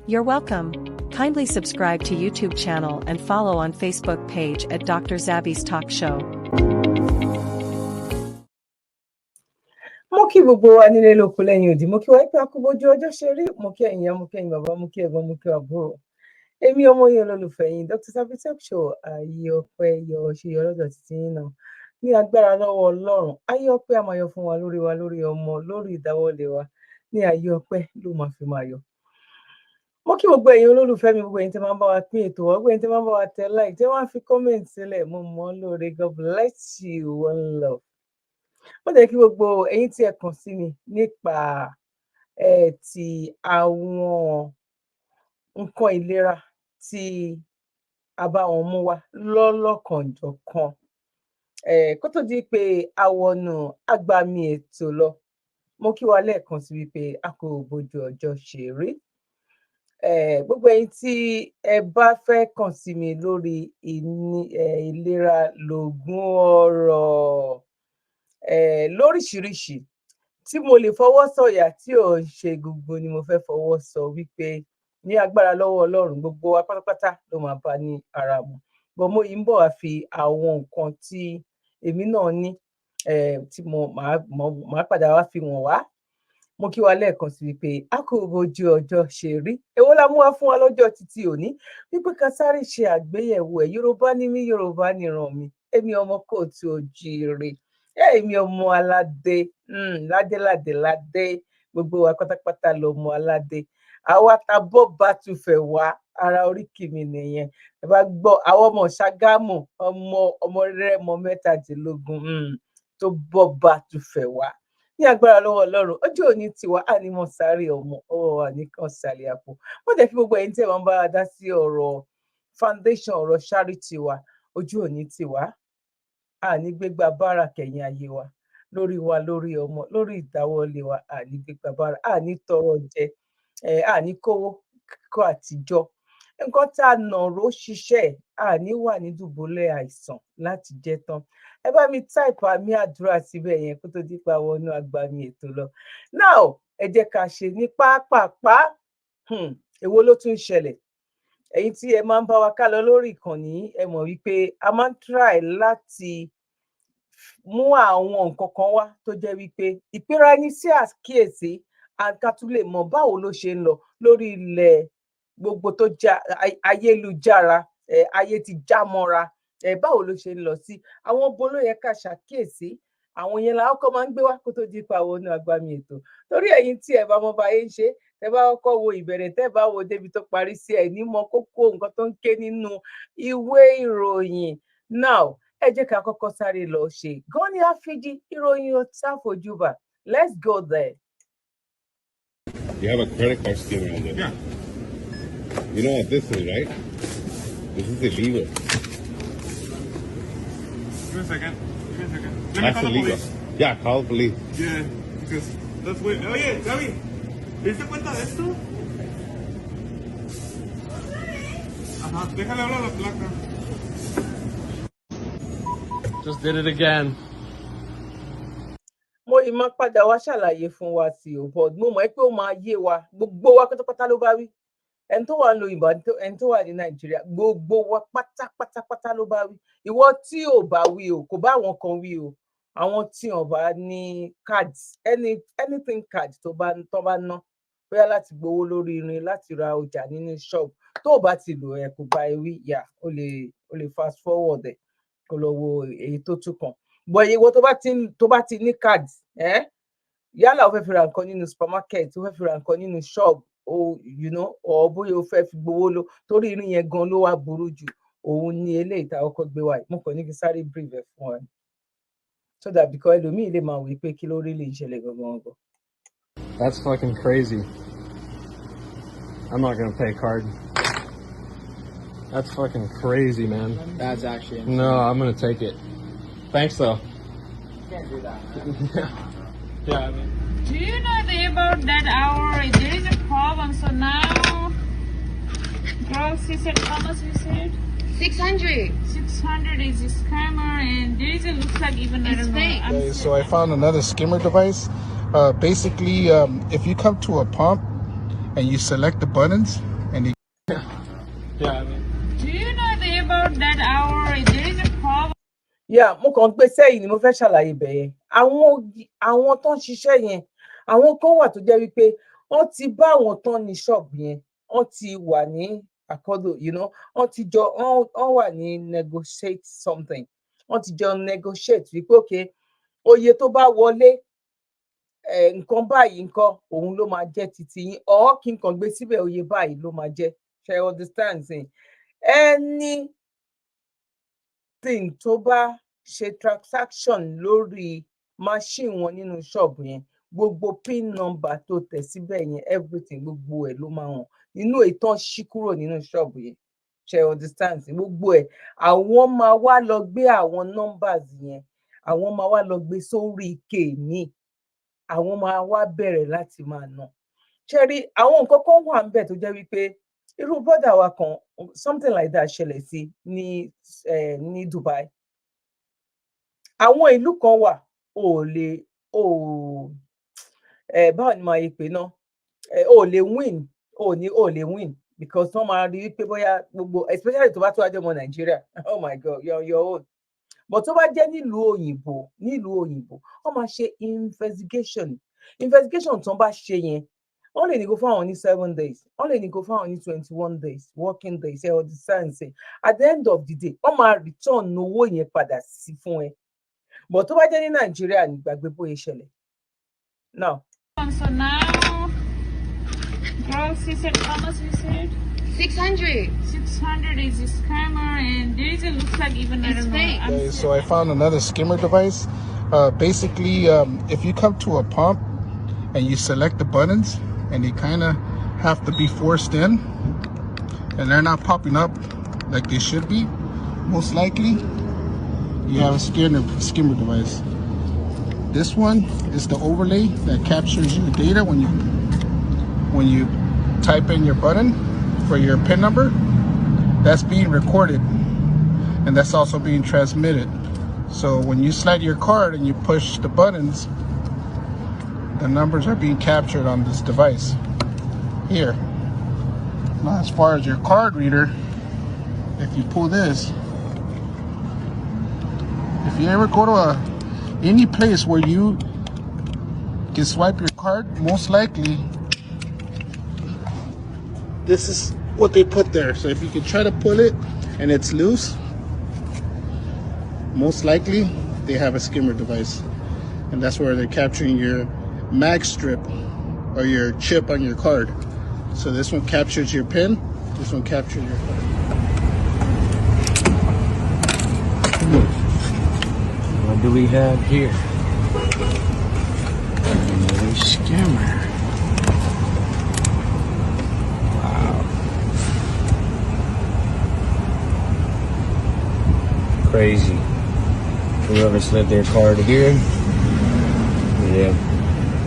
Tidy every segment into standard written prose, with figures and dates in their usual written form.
You're welcome. Kindly subscribe to YouTube channel and follow on Facebook page at Dr. Zabby's Talk Show. Mo kí gbogbo wa nílé lóko lẹ́yìn òdì, mo kí wa pé akúbójú ọjọ́ ṣe rí, mo kí ẹ̀yin ìyá, mo kí ẹ̀yin bàbá, mo kí ẹ̀gbọ́n, mo kí àbúrò. Èmi ọmọ yín olólùfẹ́ yín, Dr. Zabby's Talk Show, ayé ọpẹ́ yọ ṣe yọ lọ́dọ̀ títí yín náà. Ní agbára lọ́wọ́ Ọlọ́run, ayé ọpẹ́ á máa yọ fún wa, lórí ọmọ, lórí ìdáwọ́lé wa. Ní ayé ọpẹ́ ló máa fi máa yọ. Mo kí gbogbo ẹ̀yin olólùfẹ́ mi, gbogbo ẹ̀yin tí máa ń bá wa pín ètò wa, gbogbo ẹ̀yin tí máa ń bá wa tẹ like, tí wọ́n á fi comment sílẹ̀, mo mọ̀ ọ́ lóore. God bless you, one love. Mo jẹ́ kí gbogbo ẹ̀yin tí ẹ kàn sí mi nípa ti àwọn nǹkan ìlera tí a bá wọn mú wá lọ́lọ́kanjọ̀kan. Kó tó di pé àwọnù agbami ètò lọ, mo kí wa lẹ́ẹ̀kan sí wípé a kò bójú ọjọ́ ṣe rí. Gbogbo ẹ̀yin tí ẹ bá fẹ́ kàn sí mi lórí ìlera lògùn ọrọ̀ lóríṣiríṣi tí mo lè fọwọ́ sọ̀yà tí ò ń ṣe gbogbo ni mo fẹ́ fọwọ́ sọ wípé ní agbára lọ́wọ́ Ọlọ́run gbogbo wa pátápátá ló máa bá ní ara mu. Bọ́ mo yìí ń bọ̀ wá fi àwọn nǹkan tí èmi náà ní tí máa padà wá fi wọ̀n wá. Mo kí wa lẹ́ẹ̀kan sí wípé a kò bójú ọjọ́ ṣe rí. Èwo la mú wá fún wa lọ́jọ́ títí òní wípé ká sáré ṣe àgbéyẹ̀wò ẹ̀. Yorùbá ní mí, Yorùbá nìran mi, èmi ọmọ kóòtù òjíire, èmi ọmọ aládé, ládé, gbogbo wa pátápátá lọmọ aládé. Àwa ta bọ́ bá tún fẹ́ wá, ara oríkì mi nìyẹn. Ẹ bá gbọ́ àwọn ọmọ Ṣàgámù, ọmọ Rẹ́mọ mẹ́tàdínlógún tó bọ́ bá tún fẹ́ wá. Ní agbára lọ́wọ́ Ọlọ́run, ọjọ́ òní tiwa á ní mọ̀ sáré ọmọ, ọwọ́ wa nìkan sàlẹ̀ àpò. Wọ́n jẹ́ kí gbogbo ẹ̀yin tí ẹ máa ń bá wa dá sí ọ̀rọ̀ foundation, ọ̀rọ̀ charity wa, ojú òní tiwa á ní gbégbá bára kẹ̀yìn ayé wa, lórí ọmọ, lórí ìdáwọ́lé wa, á ní gbégbá bára, á ní tọrọ jẹ, á ní kówó kó àtijọ́. Nǹkan tá a nàró ṣiṣẹ́, á ní wà ní dùbúlẹ̀ àìsàn láti jẹ tán. Ẹ bá mi type àmì àdúrà síbẹ̀ yẹn kó tó di pa wọnú agbami ètò lọ. Now, ẹ jẹ́ ká ṣe ní pápápá. Èwo ló tún ṣẹlẹ̀? Ẹ̀yin tí ẹ máa ń bá wa ká lọ lórí ìkànnì, ẹ mọ̀ wípé a máa ń try láti mú àwọn nǹkan kan wá tó jẹ́ wípé ìpera ẹni sí àkíyèsí ká tún lè mọ̀ báwo ló ṣe ń lọ lórí ilẹ̀ gbogbo tó já ayélujára, ayé ti já mọ́ra. Báwo ló ṣe ń lọ sí àwọn bo ló yẹ ká ṣàkíyèsí, àwọn yẹn la kọ́kọ́ máa ń gbé wá kó tó di pa wọnú agbami ètò. Torí ẹ̀yin tí ẹ bá mọ̀ bá yẹn ṣe, tẹ́ bá kọ́kọ́ wo ìbẹ̀rẹ̀, tẹ́ bá wo débi tó parí sí, ẹ ní mọ̀ kókó nǹkan tó ń ké nínú ìwé ìròyìn. Now, ẹ jẹ́ ká kọ́kọ́ sáré lọ ṣe gani àfijì ìròyìn ọ̀tá fojúbà. Let's go there. You have a credit card skimmer on there. Yeah. You know what this is, right? This is illegal. Give me a second. Let me That's call the illegal. police. Yeah, call the police. Yeah, because that's weird. Oye, Gaby, ¿te diste cuenta de esto? Ajá, déjale hablar a la placa. Just did it again. Mo ì máa padà wá ṣàlàyé fún wa sí o, but mo mọ̀ pé ó máa yé wa, gbogbo wa pátápátá ló bá wí. Ẹni tó wà ní òyìnbó, ẹni tó wà ní Nàìjíríà, gbogbo wa pátápátá ló bá wí. Ìwọ tí ò bá wí o, kò bá àwọn kan wí o. Àwọn tí ò bá ní cards, anything card tó bá ná, bóyá láti gbowó lórí irin, láti ra ọjà nínú shop, tó o bá ti lò ẹ kò bá ẹ wí, o lè fast forward ẹ kó lọ wo èyí tó tún kàn. But ìwọ tó bá ti ní cards, yálà o fẹ́ fi ra nǹkan nínú supermarket, o fẹ́ fi ra nǹkan nínú shop, or bóyá o fẹ́ fi gbowó lọ, torí irin yẹn gan ló wá burú jù. Òun ni eléyìí tá ọkọ̀ gbé wá. Mo kàn ní kí sáré brief ẹ fún ọ, so that because ẹlòmíì lè máa wí pé kí ló rí lè ṣẹlẹ̀ gangan. That's fucking crazy. I'm not gonna pay card. That's fucking crazy, man. That's actually insane. No, I'm gonna take it. Thanks, though. You can't do that, man. Yeah, I mean. Do you know about that hour? There is a problem. So now, girls, you said how much you said? 600. 600 is a scammer, and there is a looks like even I don't know. fake. So I found another skimmer device. Basically, if you come to a pump and you select the buttons, and they Yeah, I mean. Do you know about that hour? There is a problem. Yeah, mo kàn gbé sẹ́yìn ni mo fẹ́ ṣàlàyé bẹ̀ yẹn. Àwọn tó ń ṣiṣẹ́ yẹn, àwọn kan wà tó jẹ́ wípé wọ́n ti bá àwọn tán ní ṣọ́ọ̀bù yẹn, wọ́n ti wà ní àkọ́dọ̀, wọ́n ti jọ wọ́n wà ní negotiate something. Wọ́n ti jọ negotiate wípé okay, oye tó bá wọlé nǹkan báyìí nǹkan òun ló máa jẹ́ titi yín, or kí n kàn gbé síbẹ̀ oye báyìí ló máa jẹ́. Ṣé understand sìn? Anything tó bá ṣe transaction lórí machine wọn nínú ṣọ́ọ̀bù yẹn, gbogbo pin number tó tẹ̀ síbẹ̀ yẹn, everything gbogbo ẹ̀ ló máa hàn nínú ìtàn ṣí kúrò nínú ṣọ́ọ̀bù yẹn. Ṣé understand sìn? Gbogbo ẹ̀ àwọn máa wá lọ gbé àwọn numbers yẹn, àwọn máa wá lọ gbé sórí ike míì, àwọn máa wá bẹ̀rẹ̀ láti máa ná. Ṣé rí àwọn nǹkan kan wà ń bẹ̀ tó jẹ́ wípé irú brother wa kan something like that ṣẹlẹ̀ sí ní Dubai. Àwọn ìlú kan wà báwo ni màá yí pé náà, ò lè win because wọ́n máa rí wípé bóyá gbogbo especially tó bá tó wájú ọmọ Nàìjíríà, oh my God, you're your own. But tó bá jẹ́ nílùú òyìnbó wọ́n máa ṣe investigation tó bá ṣe yẹn, wọ́n lè ní kó fáwọn ní 7 days, wọ́n lè ní kó fáwọn ní 21 days working days, ẹ understand say at the end of the day wọ́n máa return owó yẹn padà sí fún ẹ. But tó bá jẹ́ ní Nàìjíríà ní gbàgbé bóyá ṣẹlẹ̀. Now. So now, gross, you said how much you said? 600. 600 is a scammer, and there is a looks like even I don't know. Okay, so I found another skimmer device. Basically, if you come to a pump and you select the buttons, and they kind of have to be forced in, and they're not popping up like they should be, most likely you have a skimmer device. This one is the overlay that captures your data when you type in your button for your PIN number. That's being recorded, and that's also being transmitted. So when you slide your card and you push the buttons, the numbers are being captured on this device here. Now, as far as your card reader, if you pull this, if you ever go to any place where you can swipe your card, most likely this is what they put there. So if you can try to pull it and it's loose, most likely they have a skimmer device, and that's where they're capturing your mag strip or your chip on your card. So this one captures your PIN, this one captures your card. What do we have here? Another skimmer. Wow. Crazy. Whoever slid their card here, yeah,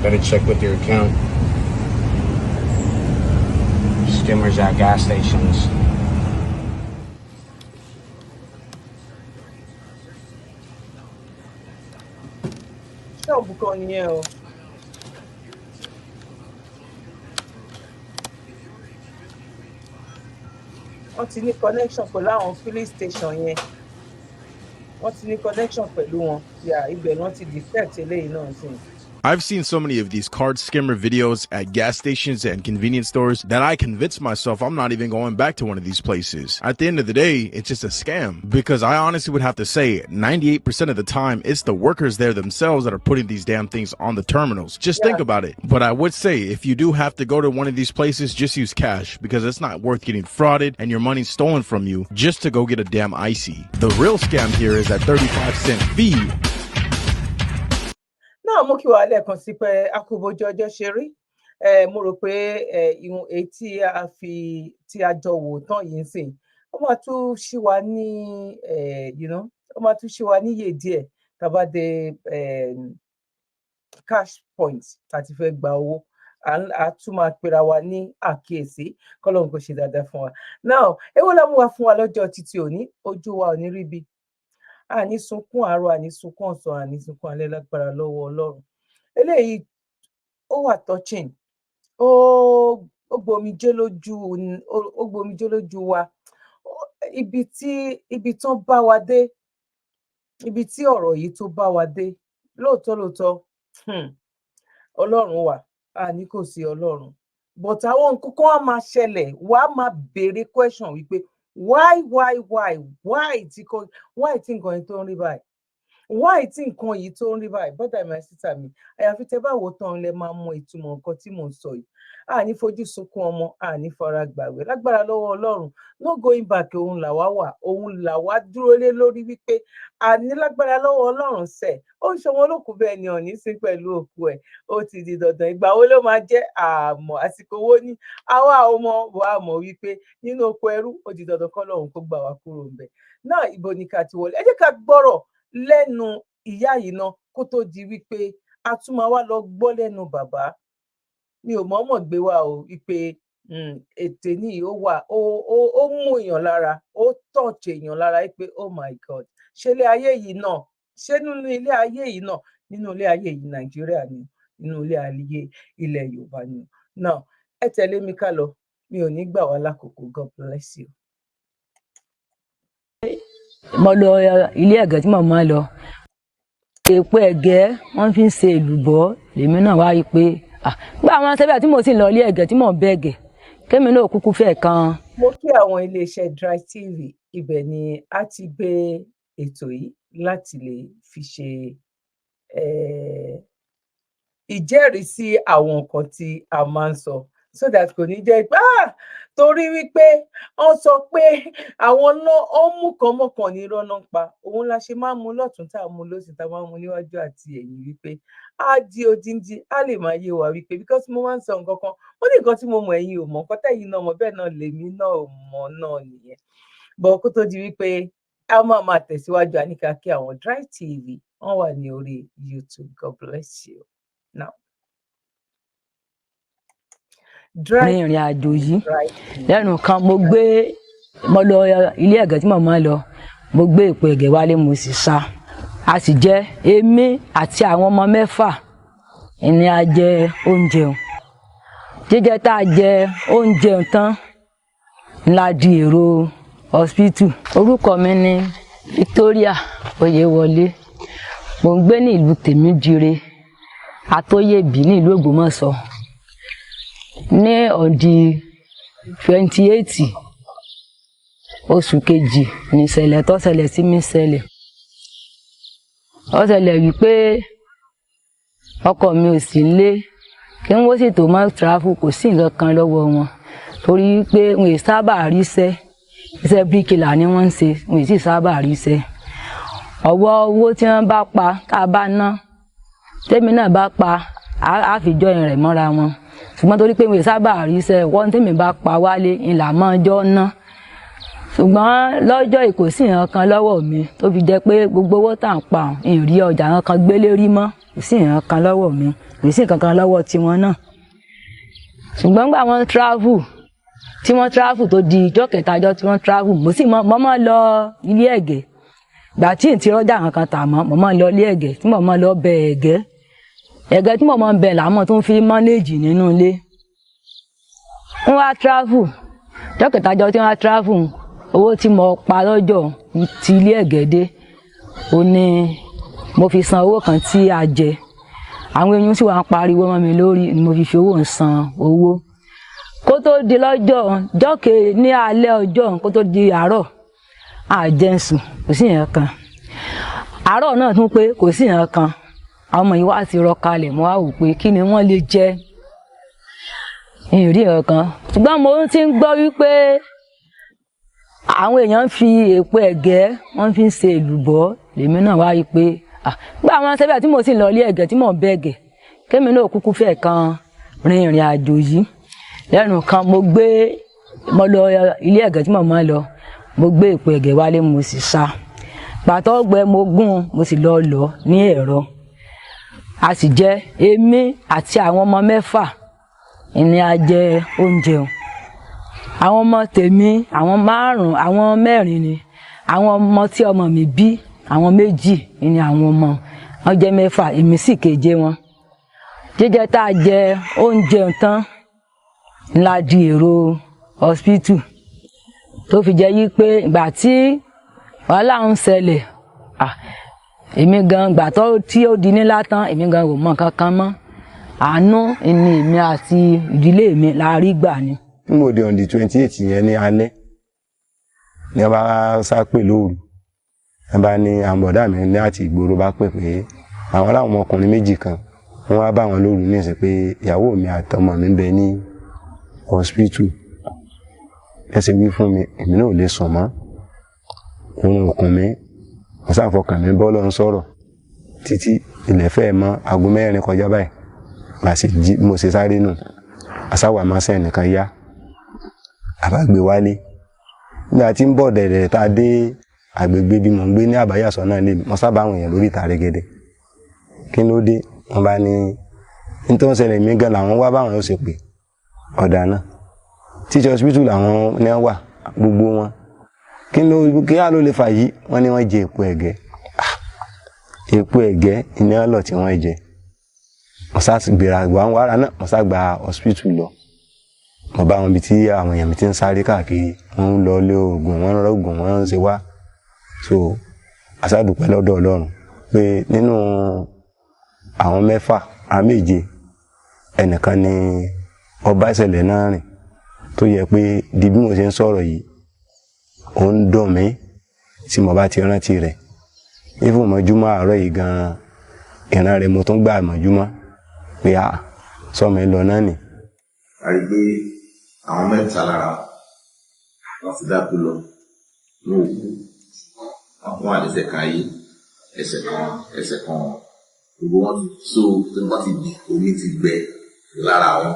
better check with your account. Skimmers at gas stations. Ṣọ́ọ̀bù kan nìyẹn o. Wọ́n ti ní connection pẹ̀lú àwọn filling station yẹn. Wọ́n ti ní connection pẹ̀lú wọn. Ibẹ̀ ni wọ́n ti detect eléyìí náà sí. I've seen so many of these card skimmer videos at gas stations and convenience stores that I convinced myself I'm not even going back to one of these places. At the end of the day, it's just a scam, because I honestly would have to say 98% of the time it's the workers there themselves that are putting these damn things on the terminals. Just think about it. But I would say if you do have to go to one of these places, just use cash, because it's not worth getting frauded and your money stolen from you just to go get a damn icy. The real scam here is that 35-cent fee. Náà mo kí wa lẹ́ẹ̀kan sí pé akúbojú ọjọ́ ṣe rí. Mo rò pé ìhun èyí tí a jọ wò tán yìí ń sìn, ó máa tún ṣí wa ní ó máa tún ṣí wa níyè díẹ̀ tá bá dé cash point tá ti fẹ́ gba owó. A tún máa pera wa ní àkíyèsí kọ́lọ́run kó ṣe dáadáa fún wa. Now, èwo la mú wa fún wa lọ́jọ́ títí òní, ojú wa ò ní rí bí. Àní sunkún àárọ̀, àní sunkún ọ̀sán, àní sunkún alẹ́ lágbára lọ́wọ́ Ọlọ́run. Eléyìí ó wà touching, ó ó gbomijé lójú wa ibi tán bá wa dé, ibi tí ọ̀rọ̀ yìí tó bá wa dé lóòótọ́ Ọlọ́run wà ní kò sí Ọlọ́run, but àwọn nǹkan kan á máa ṣẹlẹ̀, wàá máa béèrè question wípé why tí nǹkan yìí tó ń rí báyìí, why tí nǹkan yìí tó ń rí báyìí, brother my sister mi, àyàfi tẹ́ bá wò tán lẹ máa mọ ìtumọ̀ nǹkan tí mò ń sọ yìí. Àní fojú sunkún ọmọ, àní fara gbàgbé, lágbára lọ́wọ́ Ọlọ́run, no going back. Òun làwa wà, òun làwa dúró lé lórí wípé àní lágbára lọ́wọ́ Ọlọ́run sẹ̀, ó ń ṣọwọ́n lókun bẹ́ẹ̀ ni ọ̀ní sí pẹ̀lú òkú ẹ̀, ó ti di dandan. Ìgbà wo ló máa jẹ́ àmọ́, àsìkò wo ni àwa ọmọ wa mọ̀ wípé nínú oko ẹrú ó di dandan kọ́ lọ́run kó gbà wá kúrò ńbẹ̀. Náà ibo ni ká ti wọlé? Ẹ jẹ́ ká gbọ́rọ̀ lẹ́nu ìyá yìí náà kó tó di wípé a tún máa wá lọ gbọ́ lẹ́nu bàbá. Mi ò mọ̀ọ́mọ̀ gbé wa o wípé ètè ní ó wà ó mú èèyàn lára, ó touch èèyàn lára wípé oh my God, ṣé ilé ayé yìí náà, ṣé nínú ilé ayé yìí náà, nínú ilé ayé yìí Nàìjíríà ni, nínú ilé ayé ilẹ̀ Yorùbá ni. Náà ẹ tẹ̀lé mi ká lọ, mi ò ní gbà wá lákòókò. God bless you. Mo lọ ilé ẹ̀gẹ́ tí mo máa lọ, èpo ẹ̀gẹ́ wọ́n fi ń ṣe èlùbọ́, lèmi náà wá rí pé gbà àwọn sẹ́bẹ̀ tí mo sì lọ ilé ẹ̀gẹ́ tí mò ń bẹ̀gẹ̀ kémi náà kúkú fẹ́ kan. Mo kí àwọn iléeṣẹ́ Dry TV, ibẹ̀ ni a ti gbé ètò yìí láti lè fi ṣe ìjẹ́rìísí àwọn nǹkan tí a máa ń sọ, so that kò ní jẹ́ pé torí wípé wọ́n sọ pé àwọn náà ó mú kan mọ́kàn ní irọ́ náà pa, òun la ṣe máa ń mú lọ́tún tá a mú lósì tá a máa ń mú níwájú àti ẹ̀yìn wípé á di odindi, á lè máa yé wa wípé because mo máa ń sọ nǹkan kan, ó ní nǹkan tí mo mọ̀ ẹ̀yin ò mọ̀, nǹkan tẹ́yin náà mọ̀ bẹ́ẹ̀ náà lèmi náà ò mọ̀ náà nìyẹn. Bọ̀ kó tó di wípé a máa tẹ̀síwájú, àníkà kí àwọn Dry TV wọ́n wà ní orí YouTube. God bless you. Now ìrìn àjò yìí lẹ́nu kan mo lọ ilé ẹ̀gẹ́ tí mo máa lọ, mo gbé èpo ẹ̀gẹ́ wálé, mo sì sá, a sì jẹ èmi àti àwọn ọmọ 4 ni a jẹ oúnjẹ. Jíjẹ tá a jẹ oúnjẹ tán la di èrò hospital. Orúkọ mi ni Victoria Oyèwọlé, mo ń gbé ní ìlú Tèmídire Atóyèbí ní ìlú Ògbómọ̀ṣọ́. Ní ọdún 28 oṣù kejì ní ìṣẹ̀lẹ̀ tó ṣẹlẹ̀ sí mi ṣẹlẹ̀. Ó ṣẹlẹ̀ wípé ọkọ mi ò sí nílé, kí n wó sì tó máa travel, kò sí nǹkan kan lọ́wọ́ wọn torí pé wọn ì sábà rí iṣẹ́ bíríkìlà ni wọ́n ń ṣe, wọn ì sì sábà rí iṣẹ́. Ọwọ́ owó tí wọ́n bá pa tá a bá ná, tèmi náà bá pa á fi jọ ìrìn mọ́ra wọn, ṣùgbọ́n torí pé wọn ì sábà rí iṣẹ́, wọ́n tèmi bá pa wálé ìlà máa jọ ná. Ṣùgbọ́n lọ́jọ́ yìí kò sí nǹkan kan lọ́wọ́ mi tó fi jẹ́ pé gbogbo owó tá à ń pa ìrí ọjà kan gbélé rí mọ́, kò sí nǹkan kan lọ́wọ́ mi, kò sí nǹkan kan lọ́wọ́ tiwọn náà. Ṣùgbọ́n nígbà tí wọ́n travel tó di ìjọ́ kẹta ọjọ́ tí wọ́n travel, mo máa lọ ilé ẹ̀gẹ́. Ìgbà tí n ti rọ́jà kankan tà mọ́, mo máa lọ ilé ẹ̀gẹ́ tí mo máa lọ bẹ ẹ̀gẹ́ tí mo máa bẹ làmọ́ tó ń fi manage nínú ilé. Wọ́n wá travel, ìjọ́ kẹta ọjọ́ tí wọ́n travel, owó tí mo pa lọ́jọ́ ti ilé ẹ̀gẹ́ dé, ó ní mo fi san owó kan tí a jẹ. Àwọn èèyàn sì wá ń pariwo mọ́ mi lórí ni mo fi owó ń san owó. Kó tó di jọ́kè ní alẹ́ ọjọ́, kó tó di àárọ̀, àjẹsùn kò sí nǹkan kan. Àárọ̀ náà tún pé kò sí nǹkan kan. Àwọn ọmọ yìí wá ti rọ kalẹ̀, mo wá wò pé kí ni wọ́n lè jẹ. Ìrí nǹkan kan. Ṣùgbọ́n mo ti ń gbọ́ wípé àwọn èèyàn ń fi èpo ẹ̀gẹ́ wọ́n fi ń ṣe èlùbọ́, lèmi náà wá rí pé gbà àwọn sẹ́bẹ̀ tí mo sì lọ ilé ẹ̀gẹ́ tí mò ń bẹ̀gẹ̀ kémi náà kúkú fẹ́ kan rin ìrìn àjò yìí. Lẹ́nu kan mo lọ ilé ẹ̀gẹ́ tí mo máa lọ, mo gbé èpo ẹ̀gẹ́ wálé, mo sì sá. Pàtó gbẹ mo gún, mo sì lọ ní ẹ̀rọ. A sì jẹ èmi àti àwọn ọmọ 4 ni a jẹ oúnjẹ. Àwọn ọmọ tèmi, àwọn 5, àwọn 4 ni. Àwọn ọmọ tí ọmọ mi bí, àwọn 2 ni àwọn ọmọ. Wọ́n jẹ́ 4, èmi sì keje wọn. Jíjẹ tá a jẹ oúnjẹ tán ńlá di èrò hospital tó fi jẹ́ yí pé ìgbà tí wàhálà ń ṣẹlẹ̀ èmi gan gbà tó tí ó di nílá tán èmi gan ò mọ kankan mọ́ àánú ni èmi àti ìdílé mi la rí gbà ni. mo di on the 28 yẹn ní alẹ́ ní wọ́n bá sá pè lóru wọ́n bá ní àwọn bọ̀dá mi ní àti ìgboro bá pè pé àwọn láwọn ọmọkùnrin méjì kan wọ́n wá bá wọn lóru ní ìsìn pé ìyàwó mi àtọmọ mi ń bẹ ní hospital ẹsẹ̀ wí fún mi èmi náà ò lè sùn mọ́ òun òkun mi wọ́n sáfọkàn mi bọ́ lọ́n sọ̀rọ̀ títí ilẹ̀ fẹ́ mọ́ aago 4 kọjá báyìí mo ṣe sáré nù àsáwà máa sẹ́ nìkan yá àbágbé wálé nígbà tí ń bọ̀ dẹ̀dẹ̀ tá a dé àgbègbè bí mo ń gbé ní àbáyàsọ náà lè mọ́ sábà àwọn èèyàn lórí ìta rẹ̀gẹ̀dẹ̀ kí ló dé wọ́n bá ní nítorí ṣẹlẹ̀ mí gan làwọn wá báwọn yóò ṣe pé ọ̀dà náà teacher hospital làwọn ní wà gbogbo wọn kí á ló lè fà yìí wọ́n ní wọ́n jẹ èpo ẹ̀gẹ́ iná ọlọ̀ tí wọ́n jẹ wọ́n sá gbéra àwọn wàrà náà wọ́n sá gba hospital lọ mo bá wọn bí tí àwọn èèyàn mi ti ń sáré káàkiri wọ́n ń lọ lé oògùn wọ́n ń rọgùn wọ́n ń ṣe wá so asádùpẹ́ lọ́dọ̀ Ọlọ́run pé nínú àwọn 6 àwọn 7 ẹnìkan ni ọba ìṣẹ̀lẹ̀ náà rìn tó yẹ pé di bí mo ṣe ń sọ̀rọ̀ yìí ó ń dùn mí tí mo bá ti rántí rẹ̀ even mọ́júmọ́ àárọ̀ yìí gan ìran rẹ̀ mo tún gbà mọ́júmọ́ pé sọmọ ẹ lọ náà nì. a rí pé àwọn 3 lára wọn ti dákú lọ ní òkú àwọn àdẹsẹ̀ kan ayé ẹsẹ̀ kan gbogbo wọn so tí wọn ti di omi ti gbẹ lára wọn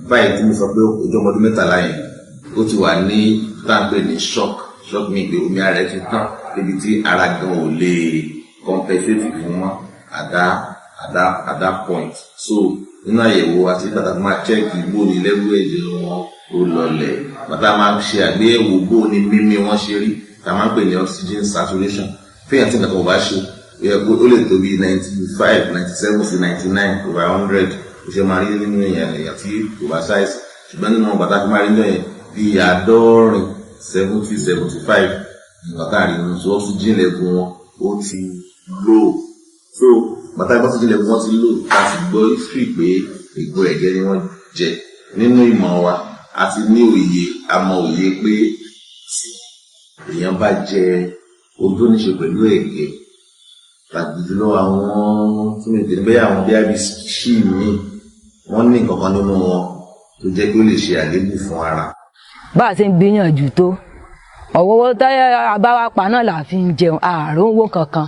báyìí tí mo sọ pé ojú ọmọdún 13 yẹn ó ti wà ní táǹpẹ ní shock mi pé omi ara ẹ ti tán níbi tí ara gan ò lè compensate fún wọn at that point so nínú àyẹ̀wò àti pàtàkì máa chẹ́ẹ̀kì bóni lẹ́gbẹ̀ẹ́ ẹ̀jẹ̀ wọn ó lọlẹ̀ bàtà máa ṣe àgbéyẹ̀wò bóni mímí wọn ṣe rí tá a máa ń pè ní oxygen saturation fíyàn tí nǹkan kan bá ṣe ó lè tó bí 95, 97 sí 99 over 100 ó ṣe máa rí nínú èèyàn tí kò bá ṣàìsàn ṣùgbọ́n nínú bàtà fi máa rí náà bí 70, 75 bàtà rí nínú so oxygen level wọn ó ti low so bàtà oxygen level wọn ti low láti gbọ́ history pé ègbò ẹ̀jẹ̀ ni wọ́n jẹ nínú ìmọ̀ wa àti ní òye àmọ́ òye pé èèyàn bá jẹ ohun tó ní ṣe pẹ̀lú ẹ̀gẹ́ tàbí jùlọ àwọn tí mi tẹ̀lé bẹ́ẹ̀ àwọn bí i ṣì mí wọ́n ní nǹkan kan nínú wọn tó jẹ́ pé ó lè ṣe àléébù fún ara. bá a ṣe ń gbìyànjú tó ọ̀wọ́wọ́ táyà abáwá pa náà là fi ń jẹun ààrùn owó kankan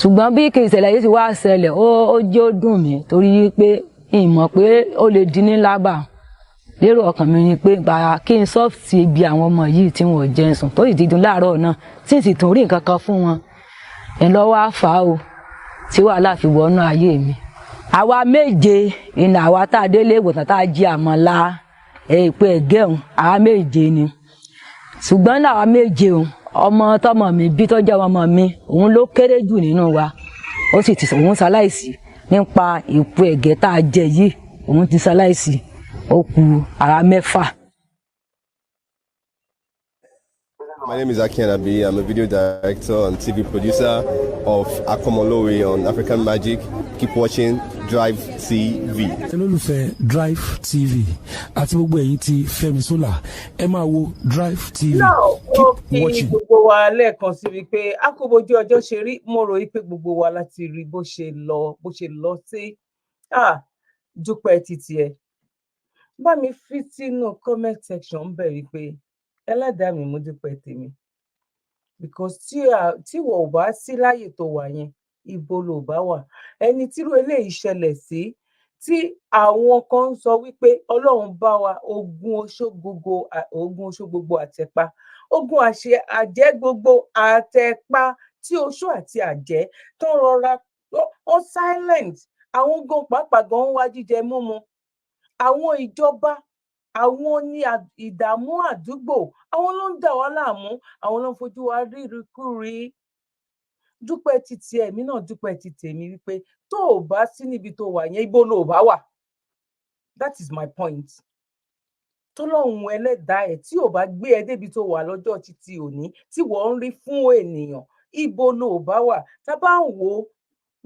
ṣùgbọ́n bí kì í ṣẹlẹ̀ yìí ti wá ṣẹlẹ̀ ó jẹ́ ó dùn mí torí pé ìmọ̀ pé ó lè di ní lábà lérò ọkàn mi ni pé gbàrà kí n sọ́ọ̀tì ibi àwọn ọmọ yìí tí wọ́n jẹun sùn tó sì ti dùn láàárọ̀ náà tí n sì tún rí nǹkan kan fún wọn ìlọ́wọ́ àfà o tí wàhálà fi wọnú ayé mi. àwa 7 ìnà àwa tá a délé ìwòsàn tá a jí àmọ́lá èèpẹ̀ ẹ̀gẹ́hùn àwa 7 ni ṣùgbọ́n náà àwa 7 ọmọ tọmọ mi bí tó jẹ́ ọmọ mi òun ló kéré jù nínú wa ó sì ti òun ṣaláìsí nípa èèpù ẹ̀gẹ́ tá a jẹ yìí òun ti ṣaláìsí ó kù àwa 6. My name is Aki Anabi. I'm a video director and TV producer of Akomolowe on African Magic. Keep watching Drive TV. olólùfẹ́ Drive TV àti gbogbo ẹ̀yin tí Fẹ́mi Sola ẹ máa wo Drive TV. Keep watching. gbogbo wa lẹ́ẹ̀kan sí wípé akóbojú ọjọ́ ṣe rí mo rò wípé gbogbo wa láti rí bó ṣe lọ sí dúpẹ́ títí ẹ bá mi fi sínú comment section bẹ̀ wípé ẹlẹ́dàá mi mo dúpẹ́ tèmi because tí wọ́n ò bá sí láyè tó wà yẹn ibo ló bá wà ẹni tírú eléyìí ṣẹlẹ̀ sí tí àwọn kan ń sọ wípé Ọlọ́run bá wa ogun oṣó gbogbo àtẹ̀pá ogun àjẹ́ gbogbo àtẹ̀pá tí oṣó àti àjẹ́ tó rọra ó silent àwọn gan pàápàá gan ń wá jíjẹ múmu àwọn ìjọba àwọn ní ìdààmú àdúgbò àwọn ló ń dà wá láàmú àwọn ló ń fojú wa rí ìrìkúrí dúpẹ́ títí ẹ̀mí náà dúpẹ́ títí èmi wípé tó o bá sí níbi tó wà yẹn ibo ló bá wà that is my point tọ́lọ́hun ẹlẹ́dàá ẹ̀ tí ò bá gbé ẹ débi tó wà lọ́jọ́ títí òní tí wọ́n ń rí fún ènìyàn, ibo ló bá wà? Tá bá ń wò ó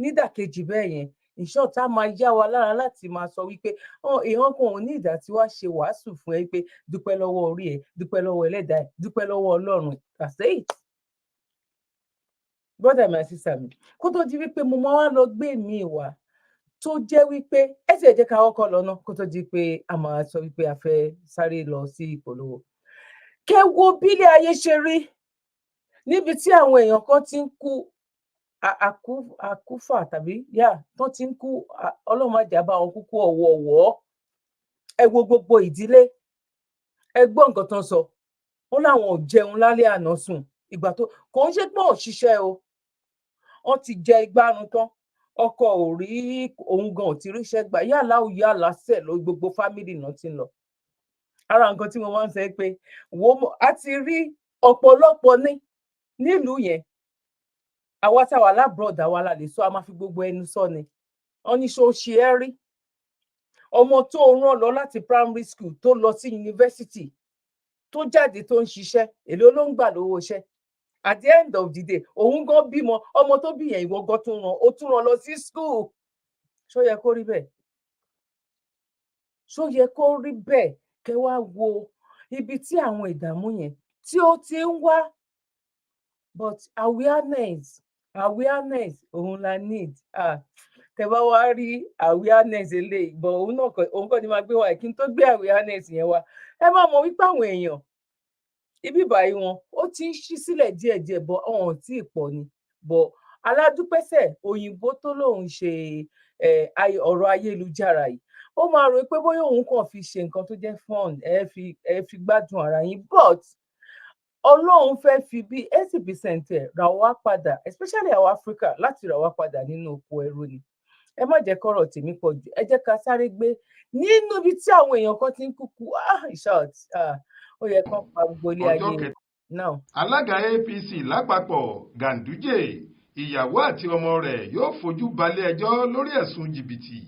nídàkejì bẹ́ẹ̀ yẹn, ìṣọ́ tá máa yá wa lára láti máa sọ wípé èèyàn kan ò ní ìdá tí wàá ṣe wàásù fún ẹ pé dúpẹ́ lọ́wọ́ orí ẹ, dúpẹ́ lọ́wọ́ ẹlẹ́dàá ẹ, dúpẹ́ lọ́wọ́ Ọlọ́run. That's it. Brother my sister mi, kó tó di wípé mo máa wá lọ gbé mi wá tó jẹ́ wípé ẹ sì jẹ́ ká kọ́kọ́ lọ ná kó tó di pé a máa sọ wípé a fẹ́ sáré lọ sí ìpolówó. Kẹ́ wo bílẹ̀ ayé ṣe rí níbi tí àwọn èèyàn kan ti ń kú àkúfà tàbí tó ti ń kú, Ọlọ́run má jà bá wọn kúkú ọ̀wọ̀ọ̀wọ́. Ẹ wo gbogbo ìdílé, ẹ gbọ́ nǹkan tó ń sọ, wọn láwọn ò jẹun lálẹ́ àná sùn, ìgbà tó kò ń ṣe pé ò ṣiṣẹ́ o, wọn ti jẹ ìgbárun tán, ọkọ ò rí, òun gan ò ti ríṣẹ́ gbà, yálà ò yálà sẹ̀ ló gbogbo fámìlì náà ti ń lọ. Ara nǹkan tí mo máa ń sọ pé a ti rí ọ̀pọ̀lọpọ̀ nílùú yẹn, àwa táwa lábúrọ̀dà wa la lè sọ, a máa fi gbogbo ẹnu sọ ni. Wọ́n ní ṣó ṣe é rí ọmọ tó rán lọ láti primary school tó lọ sí yunifásitì tó jáde tó ń ṣiṣẹ́, èló ló ń gbà lówó iṣẹ́? At the end of the day, òun gan bímọ, ọmọ tó bí yẹn ìwọ gan tún rán lọ sí school. Ṣó yẹ kó rí bẹ́ẹ̀? Ṣó yẹ kó rí bẹ́ẹ̀? Kẹ́ wá wo ibi tí àwọn ìdààmú yẹn tí ó ti ń wá. But awareness òun la need. Tẹ́ bá wá rí awareness eléyìí, but òun kọ́ ni máa gbé wá, kí n tó gbé awareness yẹn wá, ẹ máa mọ̀ wípé àwọn èèyàn ibi báyìí wọn ó ti ń ṣí sílẹ̀ díẹ̀díẹ̀, bọ̀ ọ̀hún tí ì pọ̀ ni. Bọ̀ aládùúpẹ́sẹ̀ òyìnbó tó lóun ṣe ọ̀rọ̀ ayélujára yìí, ó máa rò pé bóyá òun kàn fi ṣe nǹkan tó jẹ́ fun, ẹ fi gbádùn ara yín, but Ọlọ́run fẹ́ fi bí 80% rà wá padà, especially àwọn Africa, láti rà wá padà nínú oko ẹrú ni. Ẹ má jẹ́ kọ́rọ̀ tèmi pọ̀ jù, ẹ jẹ́ ká sáré gbé nínú ibi tí àwọn èèyàn kan ti ń kúkú ó yẹ kán pa gbogbo ilé ayé náà. Alága APC lápapọ̀ Ganduje, ìyàwó àti ọmọ rẹ̀ yóò fojú balẹ̀-ẹjọ́ lórí ẹ̀sùn jìbìtì.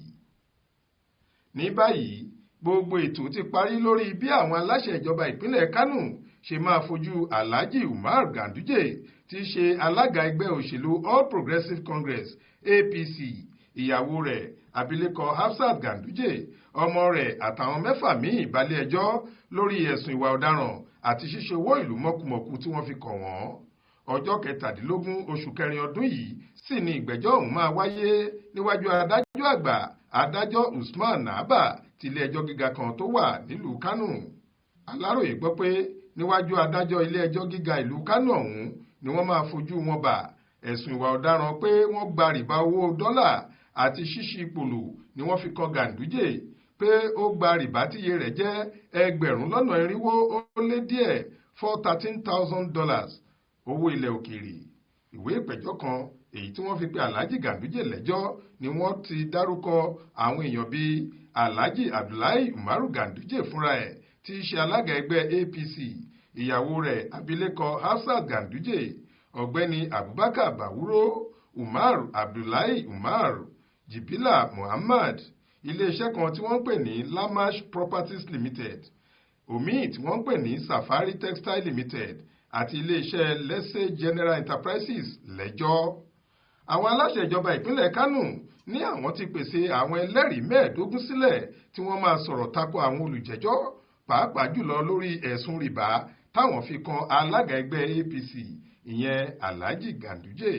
Ní báyìí, gbogbo ètò ti parí lórí bí àwọn aláṣẹ ìjọba ìpínlẹ̀ Kánò ṣe máa fojú Alhaji Umar Ganduje tí í ṣe alága ẹgbẹ́ òṣèlú All Progressives Congress APC, ìyàwó rẹ̀ abilékọ Hafsat Ganduje, ọmọ rẹ̀ àtàwọn 6 míì balẹ̀-ẹjọ́ lórí ẹ̀sùn ìwà ọ̀daràn àti ṣíṣe owó ìlú mọ̀kùmọ̀kù tí wọ́n fi kàn wọ́n. Ọjọ́ 17 oṣù kẹrin ọdún yìí sì ni ìgbẹ́jọ́ ọ̀hún máa wáyé níwájú adájọ́ àgbà adájọ́ Usman Naba ti ilé ẹjọ́ gíga kan tó wà nílùú Kánò. Aláròyé gbọ́ pé níwájú adájọ́ ilé ẹjọ́ gíga ìlú Kánò ọ̀hún ni wọ́n máa fojú wọn bá ẹ̀sùn ìwà ọ̀daràn pé wọ́n gba rìbá owó dọ́là àti ṣíṣí ipòlò ni wọ́n fi kan Ganduje pé ó gba rìbá tíye rẹ̀ jẹ́ $2,400 $413,000 owó ilẹ̀ òkèèrè. Ìwé ìpẹ̀jọ́ kan èyí tí wọ́n fi pe Alhaji Ganduje lẹ́jọ́ ni wọ́n ti dárúkọ àwọn èèyàn bíi Alhaji Abdullahi Umaru Ganduje fúnra ẹ̀ tí í ṣe alága ẹgbẹ́ APC, ìyàwó rẹ̀ abilékọ Hafsat Ganduje, ọ̀gbẹ́ni Abubakar Bawuro, Umar Abdullahi Umar, Jibila Muhammad, iléeṣẹ́ kan tí wọ́n ń pè ní Lamash Properties Limited, omi tí wọ́n ń pè ní Safari Textile Limited àti iléeṣẹ́ Lesse General Enterprises lẹ́jọ́. Àwọn aláṣẹ ìjọba ìpínlẹ̀ Kánò ní àwọn ti pèsè àwọn ẹlẹ́rìí 15 sílẹ̀ tí wọ́n máa sọ̀rọ̀ tako àwọn olùjẹ́jọ́, pàápàá jùlọ lórí ẹ̀sùn rìbá táwọn fi kan alága ẹgbẹ́ APC ìyẹn Alhaji Ganduje.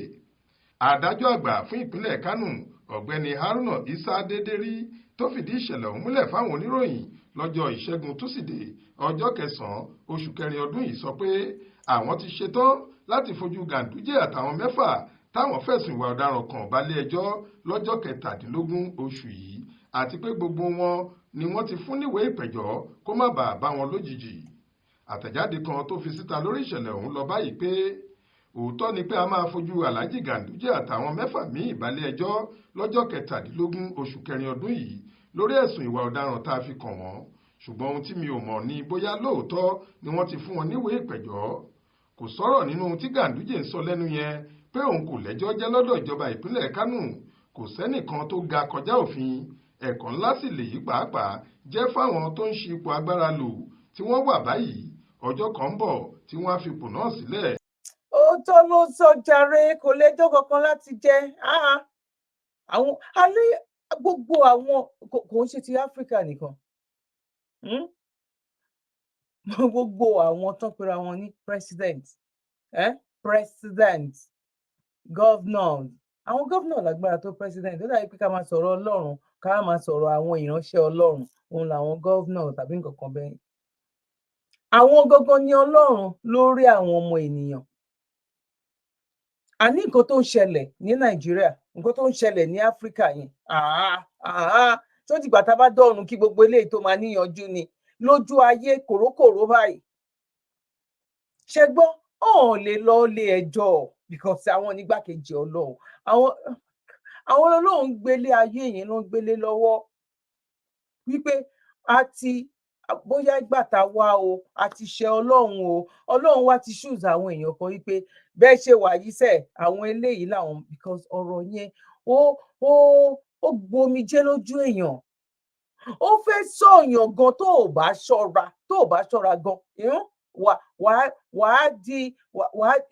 Adájọ́ àgbà fún ìpínlẹ̀ Kánò ọ̀gbẹ́ni Haruna Isa Dederi tó fìdí ìṣẹ̀lẹ̀ ọ̀hún múlẹ̀ fáwọn oníròyìn lọ́jọ́ Ìṣẹ́gun Túsídẹ̀ẹ́ ọjọ́ 9 oṣù kẹrin ọdún yìí sọ pé àwọn ti ṣetán láti fojú Ganduje àtàwọn 6 táwọn fẹ̀sùn ìwà ọ̀daràn kàn balẹ̀-ẹjọ́ lọ́jọ́ 17 oṣù yìí àti pé gbogbo wọn ni wọ́n ti fún níwèé ìpẹ̀jọ́ kó má bàa bá wọn lójijì. Àtẹ̀jáde kan tó fi síta lórí ìṣẹ̀lẹ̀ ọ̀hún lọ báyìí pé òótọ́ ni pé a máa fojú Alhaji Ganduje àtàwọn 6 míì balẹ̀-ẹjọ́ lọ́jọ́ 17 oṣù kẹrin ọdún yìí lórí ẹ̀sùn ìwà ọ̀daràn tá a fi kàn wọ́n, ṣùgbọ́n ohun tí mi ò mọ̀ ni bóyá lóòótọ́ ni wọ́n ti fún wọn níwèé ìpẹ̀jọ́. Kò sọ̀rọ̀ nínú ohun tí Ganduje ń sọ lẹ́nu yẹn pé òun kò lẹ́jọ́ jẹ́ lọ́dọ̀ ìjọba ìpínlẹ̀ Kánò, kò sẹ́nìkan tó ga kọjá òfin, ẹ̀kọ́ ńlá sì lèyí pàápàá jẹ́ fáwọn tó ń ṣe ipò agbára lò tí wọ́n wà báyìí. Ọjọ́ kan ń bọ̀ tí wọ́n á fi ipò náà sílẹ̀. Òótọ́ ló sọ jàre, kò lẹ́jọ́ kankan láti jẹ́. Àwọn alẹ́ gbogbo àwọn kò ń ṣe ti Áfíríkà nìkan. Gbogbo àwọn tó pera wọn ní president, president, governor. Àwọn governor lágbára tó president. Ó dàbí pé ká máa sọ̀rọ̀ Ọlọ́run, ká máa sọ̀rọ̀ àwọn ìránṣẹ́ Ọlọ́run. Òun làwọn governor tàbí nǹkan kan bẹ́ẹ̀. Àwọn gangan ni Ọlọ́run lórí àwọn ọmọ ènìyàn. Àní nǹkan tó ń ṣẹlẹ̀ ní Nàìjíríà, nǹkan tó ń ṣẹlẹ̀ ní Áfíríkà yẹn. Tó dìgbà tá a bá dọ̀run kí gbogbo eléyìí tó máa níyanjú ni. Lójú ayé kòrókòró báyìí. Ṣé gbọ́? Ò lè lọ lé ẹjọ́ because àwọn onígbàkejì Ọlọ́run. Àwọn Ọlọ́run gbélé ayé yẹn ló ń gbélé lọ́wọ́. Wípé bóyá ìgbà tá a wá o, a ti ṣe Ọlọ́run o, Ọlọ́run wá ti choose àwọn èèyàn kan wípé bẹ́ẹ̀ ṣe wà yìí sẹ̀, àwọn eléyìí làwọn because ọ̀rọ̀ yẹn ó gbomijé lójú èèyàn. Ó fẹ́ sọ̀yàn gan tó ò bá ṣọ́ra gan.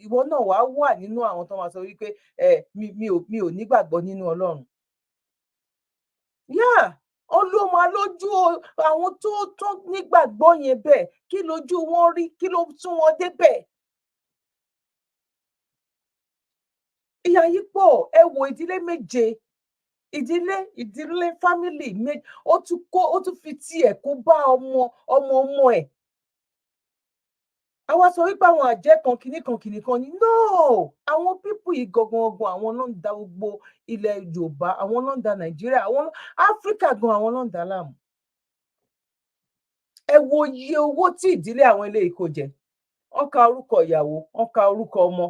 Ìwọ náà wàá wà nínú àwọn tó máa sọ wípé mi ò nígbàgbọ́ nínú Ọlọ́run. Ọlọ́mọ lójú àwọn tó nígbàgbọ́ yẹn bẹ́ẹ̀, kí lójú wọn rí, kí ló tún wọn débẹ̀. Ìyà yìí pọ̀, ẹ wo ìdílé méje, ìdílé family méje, ó tún fi tiẹ̀ kó bá ọmọ ẹ̀. Àwa sọ wípé àwọn àjẹ́ kan kìnnì kan ni. No, àwọn pípù yìí gangan àwọn ló ń da gbogbo ilẹ̀ Yorùbá, àwọn ló ń da Nàìjíríà, àwọn Áfíríkà gan àwọn ló ń da láàmú. Ẹ wo iye owó tí ìdílé àwọn eléyìí kó jẹ. Wọ́n ka orúkọ ìyàwó, wọ́n ka orúkọ ọmọ.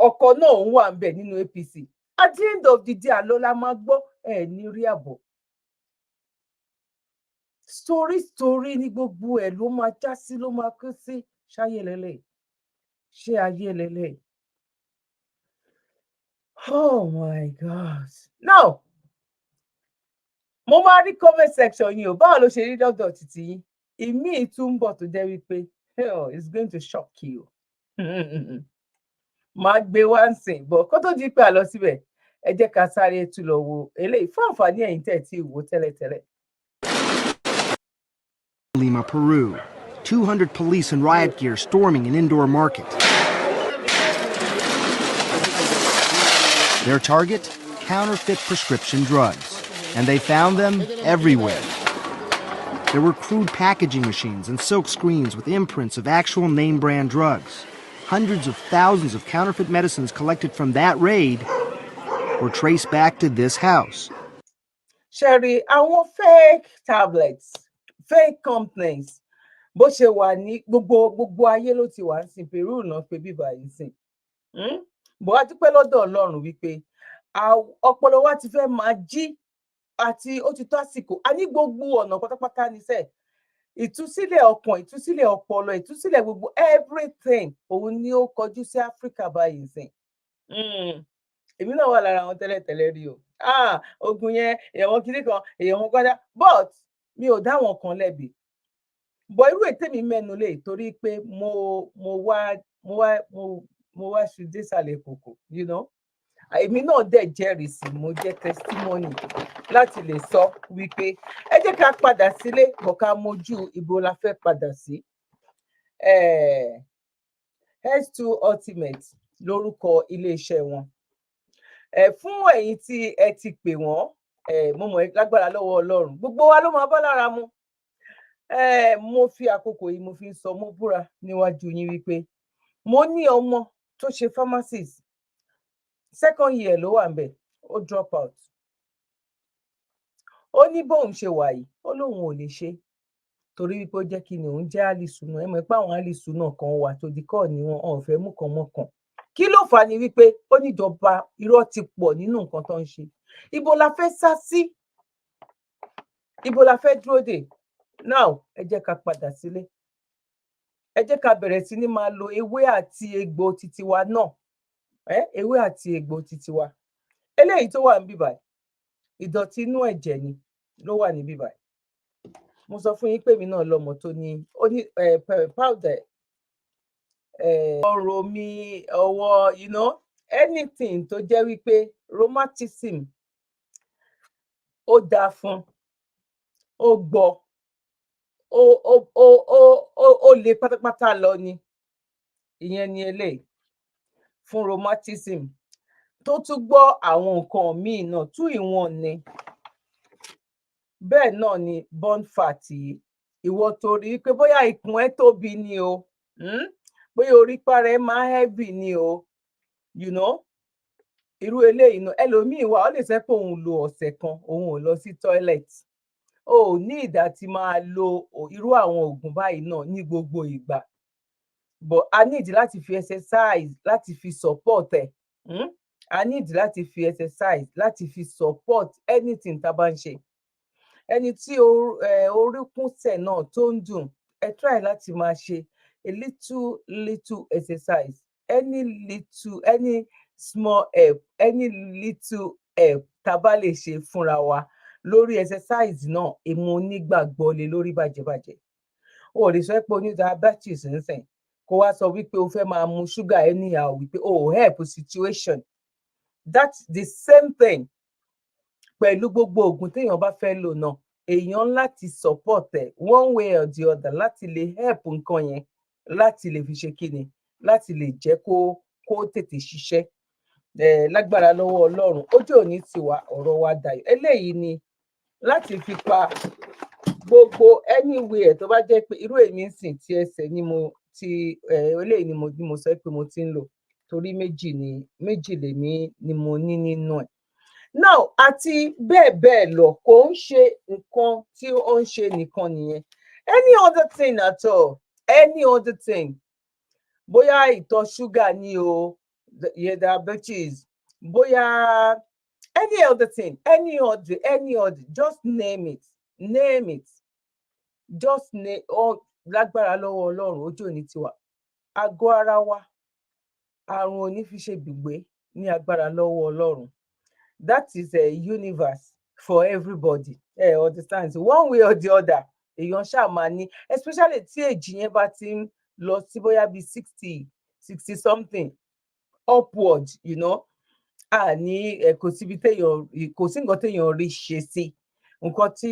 Ọkọ náà ń wà ńbẹ̀ nínú APC. At the end of the day, àlọ́ la máa gbọ́ ní rí àbọ̀. Story ní gbogbo ẹ̀ ló máa já sí, ló máa kú sí. Ṣáyé lélẹ̀, ṣé ayé lélẹ̀? Oh my God. Now, mo máa rí comment section yìí o, báwo ló ṣe rí lọ́dọ̀ títí yín? Ìmíì tún ń bọ̀ tó jẹ́ wípé it's going to shock you. Máa gbé wá ń sìn, bọ̀ kó tó di pé a lọ síbẹ̀, ẹ jẹ́ ká sáré tún lọ wo eléyìí fún àǹfààní ẹ̀yin tẹ̀ tí wò tẹ́lẹ̀tẹ́lẹ̀. Lima, Peru. 200 police in riot gear storming an indoor market. Their target? Counterfeit prescription drugs. And they found them everywhere. There were crude packaging machines and silk screens with imprints of actual name brand drugs. Hundreds of thousands of counterfeit medicines collected from that raid were traced back to this house. Sherry, àwọn fake tablets, fake companies. Bó ṣe wà ní gbogbo ayé ló ti wà ń sìn, Peru náà pé bíbá yìí sìn. Bó a dúpẹ́ lọ́dọ̀ Ọlọ́run wípé ọpọlọ wa ti fẹ́ máa jí àti ó ti tó àsìkò. A ní gbogbo ọ̀nà pátápátá níṣẹ́. Ìtúsílẹ̀ ọkàn, ìtúsílẹ̀ ọpọlọ, ìtúsílẹ̀ gbogbo everything òun ni ó kọjú sí Áfíríkà báyìí sìn. Èmi náà wà lára àwọn tẹ́lẹ̀tẹ́lẹ̀ rí o. Ogun yẹn, èèyàn kiri kan, èèyàn gbọ́dá. But mi ò dá wọn kan lẹ́bi. Bọ̀ irú ètè mi mẹ́nu lé torí pé mo wá ṣu désàlẹ̀ kòkò, you know. Èmi náà dẹ̀ jẹ́rìí sí, mo jẹ́ testimony láti lè sọ wípé ẹ jẹ́ ká padà sílé, bọ̀ ká mojú ibo la fẹ́ padà sí. S2 Ultimate lórúkọ iléeṣẹ́ wọn. Fún ẹ̀yin tí ẹ ti pè wọ́n, mo mọ̀ lágbára lọ́wọ́ Ọlọ́run. Gbogbo wa ló máa bá lára mu. Mo fi àkókò yìí mo fi ń sọ, mo búra níwájú yín wípé mo ní ọmọ tó ṣe pharmacist. Second year ló wà ńbẹ̀, ó drop out. Ó ní bóun ṣe wà yìí, ó lóun ò lè ṣe torí wípé ó jẹ́ kí ni òun jẹ́ àlìsùnà. Ẹ mọ̀ pé àwọn àlìsùnà kan wà tó di kọ́ ni wọn ò fẹ́ mú kan mọ́ kan. Kí ló fà á ni wípé ó níjọba irọ́ ti pọ̀ nínú nǹkan tó ń ṣe. Ibo la fẹ́ sá sí? Ibo la fẹ́ dúró dè? Now, ẹ jẹ́ ká padà sílé. Ẹ jẹ́ ká bẹ̀rẹ̀ sí ní máa lo ewé àti egbò titi wa náà. Ewé àti egbò titi wa. Eléyìí tó wà níbí báyìí, ìdọ̀tí inú ẹ̀jẹ̀ ni. ló wà níbí báyìí. Mo sọ fún yín pé mi náà lọ́mọ tó ní ó ní powder ọrùn mi ọwọ́ you know anything tó jẹ́ wípé rheumatism ó dáa fún ó gbọ́ ó lè pátápátá lọ ni ìyẹn ni eléyìí fún rheumatism tó tún gbọ́ àwọn nǹkan míì náà two in one ni bẹ́ẹ̀ náà ni burn fat yìí ìwọ torí pé bóyá ikùn ẹ tóbi ni o bóyá orí para ẹ máa heavy ni o you know irú eléyìí náà ẹlòmíì wà ó lè sẹ́ pé òun lo ọ̀sẹ̀ kan òun ò lọ sí toilet o ò ní ìdá tí máa lo irú àwọn oògùn báyìí náà ní gbogbo ìgbà but I need láti fi exercise láti fi support ẹ I need láti fi exercise láti fi support anything tá a bá ń ṣe ẹni tí orúnkúnsẹ̀ náà tó ń dùn ẹ try láti máa ṣe a little exercise any small help any little help tá a bá lè ṣe fúnra wa lórí exercise náà èmo onígbàgbọ́ lé lórí bàjẹ́bàjẹ́ o lè sọ pé o ní diabetes nsìn kó wá sọ wípé o fẹ́ máa mu sugar anyhow wípé o help situation that's the same thing pẹ̀lú gbogbo oògùn téèyàn bá fẹ́ lò náà èèyàn láti support ẹ̀ one way or the other láti lè help nǹkan yẹn láti lè fi ṣe kíni láti lè jẹ́ kó tètè ṣiṣẹ́ lágbára lọ́wọ́ Ọlọ́run ojú òní tiwa ọ̀rọ̀ wa dayọ̀ eléyìí ni láti fi pa gbogbo anywhere tó bá jẹ́ pé irú èmi ń sìn tí ẹsẹ̀ ni mo ti eléyìí ni mo sọ pé mo ti ń lò torí méjì lèmi ni mo ní nínú ẹ̀ now àti bẹ́ẹ̀ bẹ́ẹ̀ lọ kò ń ṣe nǹkan tí ó ń ṣe nìkan nìyẹn any other thing at all any other thing bóyá ìtọ̀ ṣúgà ni o diabetes bóyá any other thing any other just name it just name lágbára lọ́wọ́ Ọlọ́run ojú òní tiwa àgọ́ ara wa àrùn òní fi ṣe gbùgbé ní agbára lọ́wọ́ Ọlọ́run that is a universe for everybody understand one way or the other èèyàn ṣáà máa ní especially tí èjì yẹn bá ti ń lọ sí bóyá bíi 60 something upward you know ní kò sí nǹkan téèyàn rí ṣe sí nǹkan tí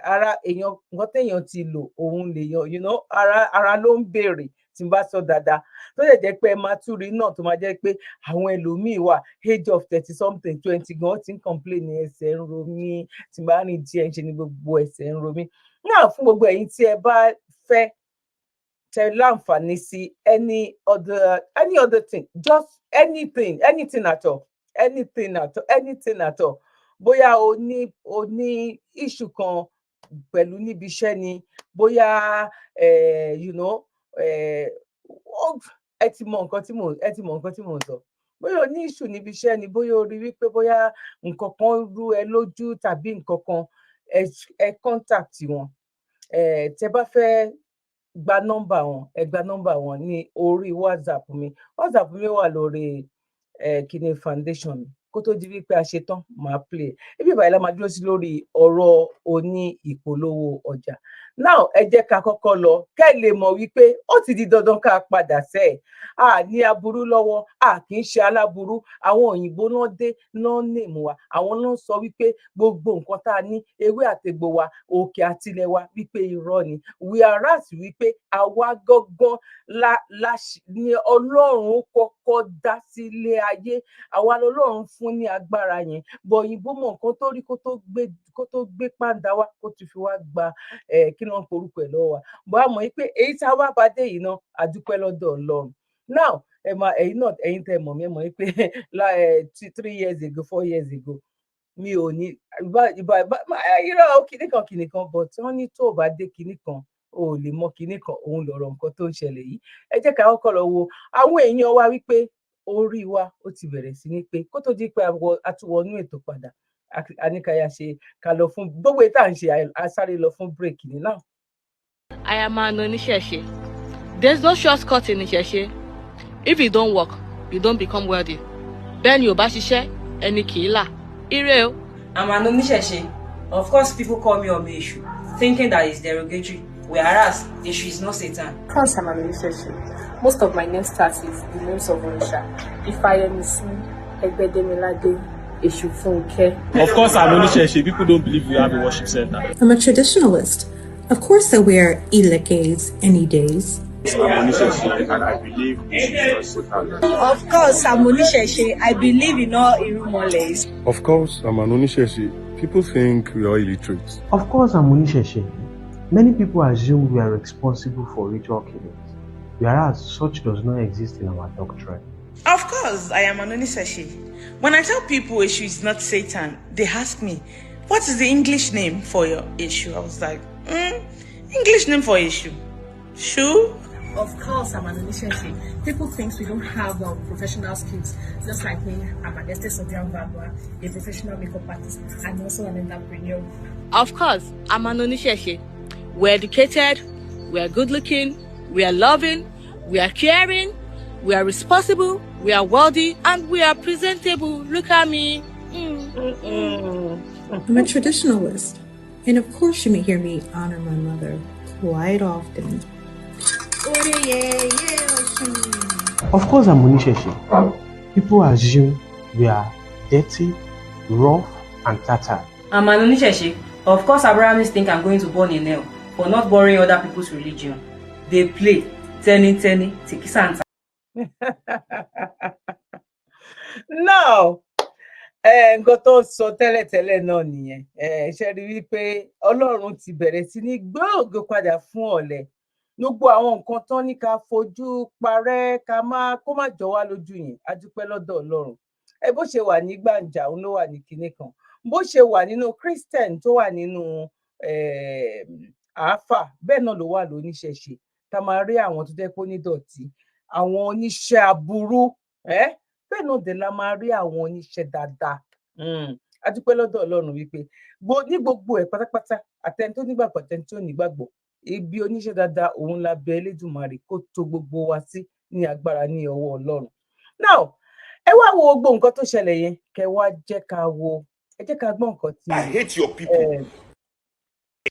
ara èèyàn nǹkan téèyàn ti lò òun lèèyàn you know ara ló ń béèrè tí n bá sọ dáadáa tó lè jẹ́ pé ẹ máa tún rí náà tó máa jẹ́ pé àwọn ẹlòmíín wà age of 30 something 20 gan ti ń complain ẹsẹ̀ ń ro mí tí n bá rìn díẹ̀ ń ṣe ní gbogbo ẹsẹ̀ ń ro mí náà fún gbogbo ẹ̀yin tí ẹ bá fẹ́ tẹ láǹfààní sí any other thing just anything at all bóyá o ní issue kan pẹ̀lú níbi iṣẹ́ ni bóyá you know ẹ ti mọ nǹkan tí mò ń sọ bóyá o ní issue níbi iṣẹ́ ni bóyá o rí wípé bóyá nǹkan kan rú ẹ lójú tàbí nǹkan kan ẹ contact wọn tẹ bá fẹ́ gba nọ́mbà wọn ní orí WhatsApp mi wà lórí kíní foundation mi kó tó di wípé a ṣe tán máa play ibi ìbàyìí la máa dúró sí lórí ọ̀rọ̀ oní ìpolówó ọjà now ẹ jẹ́ ká kọ́kọ́ lọ kẹ́ lè mọ̀ wípé ó ti di dandan ká padà sẹ́ẹ̀ ní aburú lọ́wọ́ kì í ṣe aláburú àwọn òyìnbó náà dé náà nèmú wa àwọn náà sọ wípé gbogbo nǹkan tá a ní ewé àtegbò wa òkè àtilẹ̀ wa wípé irọ́ ni whereas wípé àwa gangan ni Ọlọ́run kọ́kọ́ dá sílé ayé àwa lọ́lọ́run fún ní agbára yẹn bọ̀ òyìnbó mọ̀ nǹkan tó rí kó tó gbé pàǹdà wa kó tún fi wá gba kí wọ́n porúkọ ẹ̀ lọ́wọ́ wa bọ̀ a mọ̀ pé èyí tá a wá bá dé yìí náà a dúpẹ́ lọ́dọ̀ Ọlọ́run now ẹ̀yin tẹ́ mọ̀ mí mọ̀ pé 3 years ago 4 years ago mi ò ní irọ́ kìnnì kan but wọ́n ní tó bá dé kìnnì kan o lè mọ kìnnì kan òun lọ̀rọ̀ nǹkan tó ń ṣẹlẹ̀ yìí ẹ jẹ́ ká kọ́kọ́ lọ wo àwọn èèyàn wa wípé orí wa ó ti bẹ̀rẹ̀ sí ní pé kó tó di pé a tún wọnú ètò padà àníkàyà ṣe ká lọ fún gbogbo ètò à ń ṣe àsáré lọ fún break ní náà. I am an oníṣẹ̀ṣe. There's no shortcut in ìṣẹ̀ṣe. If you don't work, you don't become wealthy. Bẹ́ẹ̀ ni ò bá ṣiṣẹ́ ẹni kì í là. Ire o. I'm an oníṣẹ̀ṣe. Of course, people call me Omeshu, thinking that it's derogatory, whereas Eshu is not Satan. Of course, I'm an Onisheshi. Most of my name starts with the names of Onisha. Ifayemisi, Egbedemilade, Eshu Funke. Of course, I'm Onisheshi. People don't believe we have a worship center. I'm a traditionalist. Of course, I wear ilekes any days. I'm Onisheshi, and I believe in Satan. Of course, I'm Onisheshi. I believe in all Irumoles. Of course, I'm an Onisheshi. People think we are illiterate. Of course, I'm Onisheshi. Many people assume we are responsible for ritual killings, whereas such does not exist in our doctrine. Of course, I am an Onisheshi. When I tell people Eshu is not Satan, they ask me, what is the English name for your Eshu? I was like, English name for Eshu? Shu? Of course, I'm an Onisheshi. People think we don't have professional skills. Just like me, I'm an estate a professional makeup artist, and also an entrepreneur. Of course, I'm an Onisheshi. We're educated, we are good looking, we are loving, we are caring, we are responsible, we are wealthy, and we are presentable. Look at me. I'm a traditionalist. And of course you may hear me honor my mother quite often. Of course, I'm Onisheshi. People assume we are dirty, rough, and tattered. I'm an Onisheshi. Of course, Abrahamists think I'm going to burn in hell for not borrowing other people's religion. They play tikisanta. Now, nǹkan tó sọ tẹ́lẹ̀tẹ́lẹ̀ náà nìyẹn. Ṣe rí wípé Ọlọ́run ti bẹ̀rẹ̀ sí ní gbé ògo padà fún ọ̀lẹ. Gbogbo àwọn nǹkan tán ní ká fojú parẹ́ kó má jọ wá lójú yẹn. A dúpẹ́ lọ́dọ̀ Ọlọ́run. Bó ṣe wà ní gbàǹjà òun ló wà ní kinní kan. Bó ṣe wà nínú Christian tó wà nínú àáfà bẹ́ẹ̀ náà ló wà lóníṣẹ̀ṣe. Tá máa rí àwọn tó jẹ́ pé onídọ̀tí, àwọn oníṣẹ́ aburú, bẹ́ẹ̀ náà dẹ̀ la máa rí àwọn oníṣẹ́ dáadáa. A dúpẹ́ lọ́dọ̀ Ọlọ́run wípé ní gbogbo ẹ̀ pátápátá àtẹni tó nígbàgbọ́ àtẹni tó nígbàgbọ́ ibi oníṣẹ́ dáadáa òun la bẹ̀ Elédùmarè kó tó gbogbo wa sí ní agbára ní ọwọ́ Ọlọ́run. Now, ẹ wá wo gbogbo nǹkan tó ṣẹlẹ̀ yẹn kẹ́ wá jẹ́ ká wo ẹ jẹ́ ká gbọ́ nǹkan tí I hate your people.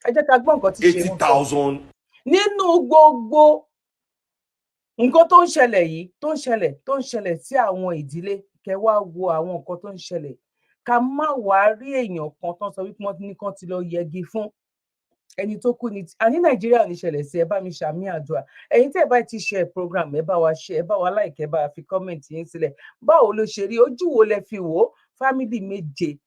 Ẹ jẹ́ ká gbọ́ nǹkan tí ṣe 80,000. Nínú gbogbo nǹkan tó ń ṣẹlẹ̀ yìí tó ń ṣẹlẹ̀ sí àwọn ìdílé kẹ́ wá wo àwọn nǹkan tó ń ṣẹlẹ̀ ká má wá rí èèyàn kan tán sọ wípé wọ́n ní kán ti lọ yẹgi fún ẹni tó kú ní àní Nàìjíríà ní ṣẹlẹ̀ sí ẹ bá mi ṣàmì àdúrà ẹ̀yin tẹ́ ẹ bá ti share program ẹ bá wa share ẹ bá wa like ẹ bá wa fi comment yín sílẹ̀ báwo ló ṣe rí ojú wo lẹ fi wò ó family méje